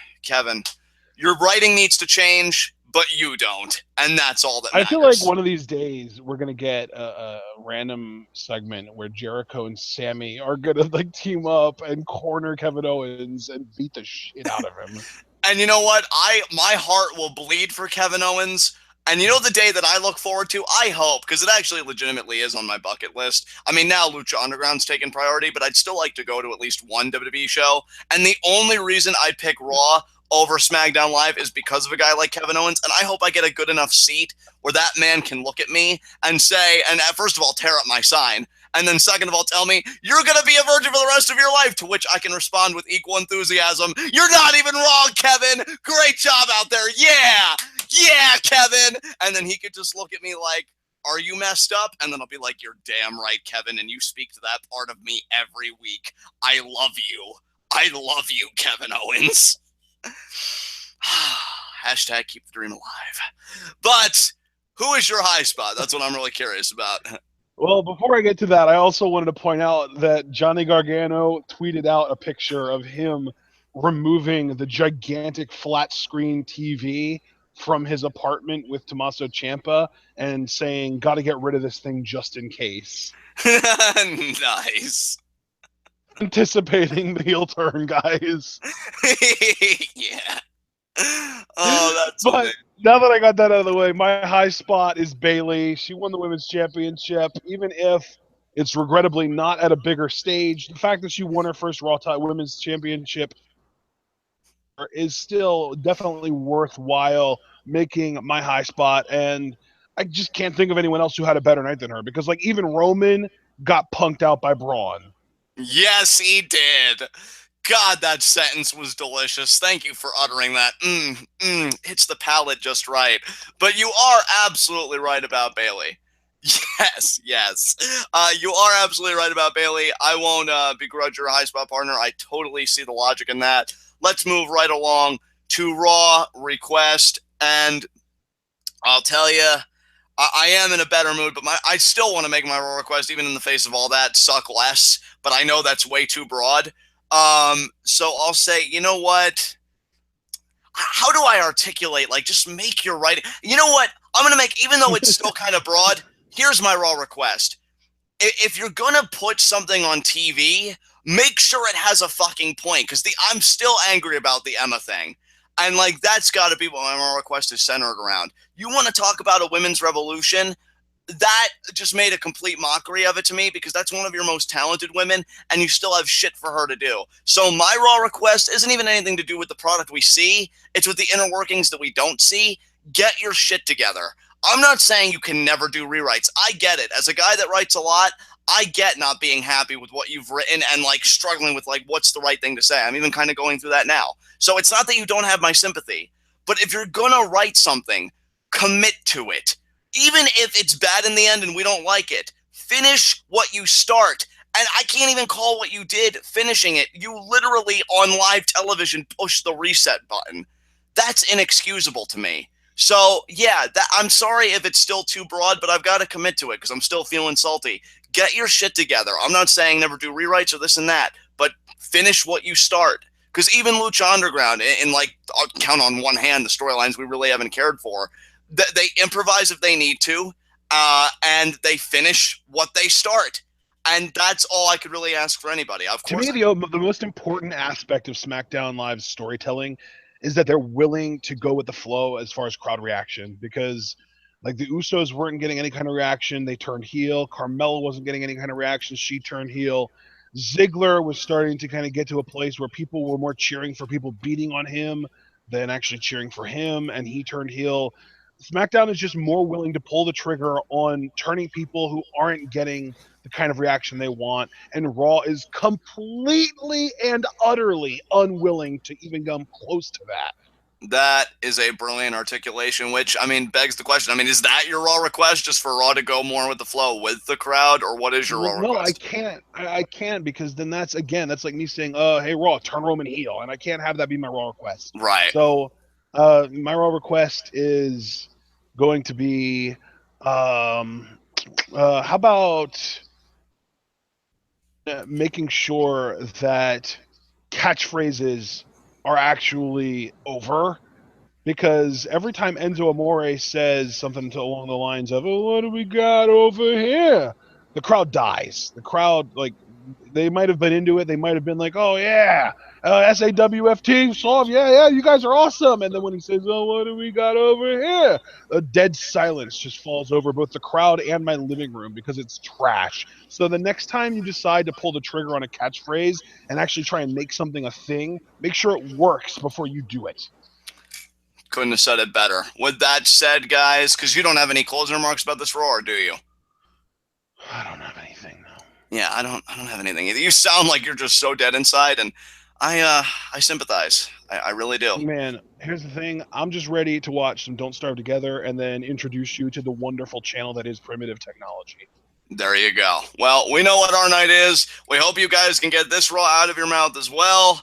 Speaker 1: your writing needs to change, but you don't, and that's all that
Speaker 2: I feel like
Speaker 1: matters.
Speaker 2: one of these days we're gonna get a random segment where Jericho and Sammy are gonna like team up and corner Kevin Owens and beat the shit out of him.
Speaker 1: And you know what? My heart will bleed for Kevin Owens. And you know the day that I look forward to? I hope, because it actually legitimately is on my bucket list. I mean, now Lucha Underground's taken priority, but I'd still like to go to at least one WWE show. And the only reason I'd pick Raw over SmackDown Live is because of a guy like Kevin Owens. And I hope I get a good enough seat where that man can look at me and say, and first of all, tear up my sign. And then second of all, tell me, you're going to be a virgin for the rest of your life, to which I can respond with equal enthusiasm. You're not even wrong, Kevin. Great job out there. Yeah. Yeah, Kevin. And then he could just look at me like, are you messed up? And then I'll be like, you're damn right, Kevin. And you speak to that part of me every week. I love you. I love you, Kevin Owens. Hashtag keep the dream alive. But who is your high spot? That's what I'm really curious about.
Speaker 2: Well, before I get to that, I also wanted to point out that Johnny Gargano tweeted out a picture of him removing the gigantic flat screen TV from his apartment with Tommaso Ciampa and saying, "Got to get rid of this thing just in case."
Speaker 1: Nice.
Speaker 2: Anticipating the heel turn, guys.
Speaker 1: Yeah. Oh, that's
Speaker 2: But
Speaker 1: amazing.
Speaker 2: now that I got that out of the way, my high spot is Bayley. She won the women's championship, even if it's regrettably not at a bigger stage. The fact that she won her first Raw Women's Championship is still definitely worthwhile making my high spot. And I just can't think of anyone else who had a better night than her because, like, even Roman got punked out by Braun.
Speaker 1: Yes, he did. God, that sentence was delicious. Thank you for uttering that. Hits the palate just right. But you are absolutely right about Bayley. Yes, yes. You are absolutely right about Bayley. I won't begrudge your high spot partner. I totally see the logic in that. Let's move right along to Raw request. And I'll tell you, I am in a better mood, but I still want to make my Raw request, even in the face of all that, suck less. But I know that's way too broad. So I'll say, you know what? How do I articulate? Like, just make your writing. You know what? I'm gonna make, even though it's still kind of broad. Here's my Raw request: if you're gonna put something on TV, make sure it has a fucking point. Because I'm still angry about the Emma thing, and like that's got to be what my request is centered around. You want to talk about a women's revolution? That just made a complete mockery of it to me because that's one of your most talented women and you still have shit for her to do. So my Raw request isn't even anything to do with the product we see. It's with the inner workings that we don't see. Get your shit together. I'm not saying you can never do rewrites. I get it. As a guy that writes a lot, I get not being happy with what you've written and like struggling with like what's the right thing to say. I'm even kind of going through that now. So it's not that you don't have my sympathy, but if you're gonna write something, commit to it. Even if it's bad in the end and we don't like it, finish what you start. And I can't even call what you did finishing it. You literally on live television pushed the reset button. That's inexcusable to me. So yeah, I'm sorry if it's still too broad, but I've got to commit to it because I'm still feeling salty. Get your shit together. I'm not saying never do rewrites or this and that, but finish what you start. Because even Lucha Underground, in like, I'll count on one hand the storylines we really haven't cared for, they improvise if they need to, and they finish what they start. And that's all I could really ask for anybody. Of
Speaker 2: To
Speaker 1: course,
Speaker 2: me, the most important aspect of SmackDown Live's storytelling is that they're willing to go with the flow as far as crowd reaction because like the Usos weren't getting any kind of reaction, they turned heel. Carmella wasn't getting any kind of reaction, she turned heel. Ziggler was starting to kind of get to a place where people were more cheering for people beating on him than actually cheering for him, and he turned heel. SmackDown is just more willing to pull the trigger on turning people who aren't getting the kind of reaction they want, and Raw is completely and utterly unwilling to even come close to that.
Speaker 1: that is a brilliant articulation, which, I mean, begs the question. I mean, is that your Raw request, just for Raw to go more with the flow with the crowd, or what is your
Speaker 2: Well,
Speaker 1: Raw
Speaker 2: no, I
Speaker 1: request?
Speaker 2: can't. I can't because then that's like me saying, hey, Raw, turn Roman heel," and I can't have that be my Raw request.
Speaker 1: Right.
Speaker 2: So, my Raw request is going to be, how about making sure that catchphrases are actually over because every time Enzo Amore says something along the lines of, "Oh, what do we got over here?" the crowd dies. The crowd, like, they might have been into it. They might have been like, "Oh yeah, SAWFT solve, yeah, yeah, you guys are awesome." And then when he says, "Oh, what do we got over here?" a dead silence just falls over both the crowd and my living room because it's trash. So the next time you decide to pull the trigger on a catchphrase and actually try and make something a thing, make sure it works before you do it.
Speaker 1: Couldn't have said it better. With that said, guys, because you don't have any closing remarks about this Raw, do you?
Speaker 2: I don't have anything though.
Speaker 1: Yeah, I don't have anything either. You sound like you're just so dead inside, and I sympathize. I really do.
Speaker 2: Man, here's the thing. I'm just ready to watch some Don't Starve Together and then introduce you to the wonderful channel that is Primitive Technology.
Speaker 1: There you go. Well, we know what our night is. We hope you guys can get this Raw out of your mouth as well.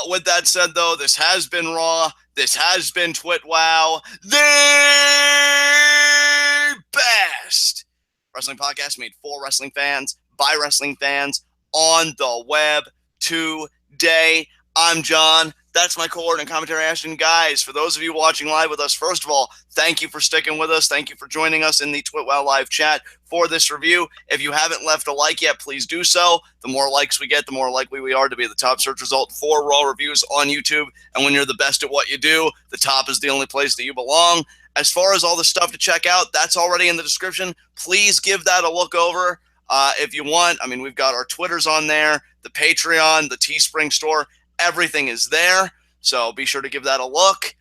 Speaker 1: With that said, though, this has been Raw. This has been TWitWoW, the best wrestling podcast made for wrestling fans, by wrestling fans, on the web today. I'm John. That's my coordinate commentary, Ashton. Guys, for those of you watching live with us, first of all, thank you for sticking with us. Thank you for joining us in the TWitWoW live chat for this review. If you haven't left a like yet, please do so. The more likes we get, the more likely we are to be the top search result for Raw reviews on YouTube. And when you're the best at what you do, the top is the only place that you belong. As far as all the stuff to check out, that's already in the description. Please give that a look over if you want. I mean, we've got our Twitters on there, the Patreon, the Teespring store. Everything is there, so be sure to give that a look.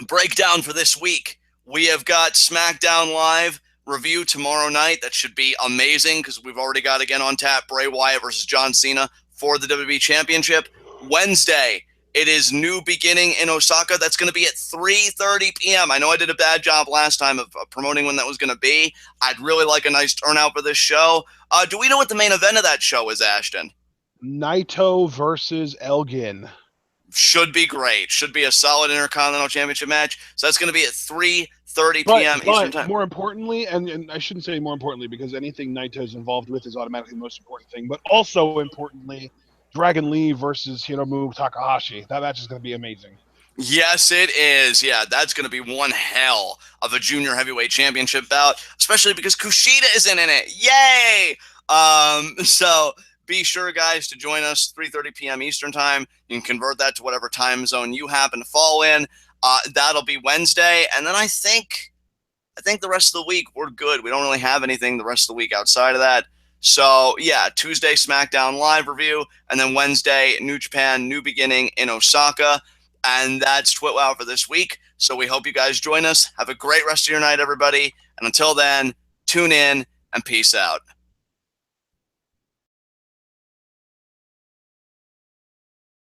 Speaker 1: Breakdown for this week. We have got SmackDown Live review tomorrow night. That should be amazing because we've already got, again, on tap, Bray Wyatt versus John Cena for the WWE Championship. Wednesday, it is New Beginning in Osaka. That's going to be at 3:30 p.m. I know I did a bad job last time of promoting when that was going to be. I'd really like a nice turnout for this show. Do we know what the main event of that show is, Ashton?
Speaker 2: Naito versus Elgin.
Speaker 1: Should be great. Should be a solid Intercontinental Championship match. So that's going to be at 3:30
Speaker 2: But,
Speaker 1: p.m. Eastern Time.
Speaker 2: more importantly, and I shouldn't say more importantly because anything Naito's involved with is automatically the most important thing, but also importantly, Dragon Lee versus Hiromu Takahashi. That match is going to be amazing.
Speaker 1: Yes, it is. Yeah, that's going to be one hell of a junior heavyweight championship bout, especially because Kushida isn't in it. Yay! So be sure, guys, to join us 3:30 p.m. Eastern Time. You can convert that to whatever time zone you happen to fall in. That'll be Wednesday, and then I think the rest of the week we're good. We don't really have anything the rest of the week outside of that. So yeah, Tuesday SmackDown Live review, and then Wednesday New Japan New Beginning in Osaka, and that's TWitWoW for this week. So we hope you guys join us. Have a great rest of your night, everybody, and until then, tune in and peace out.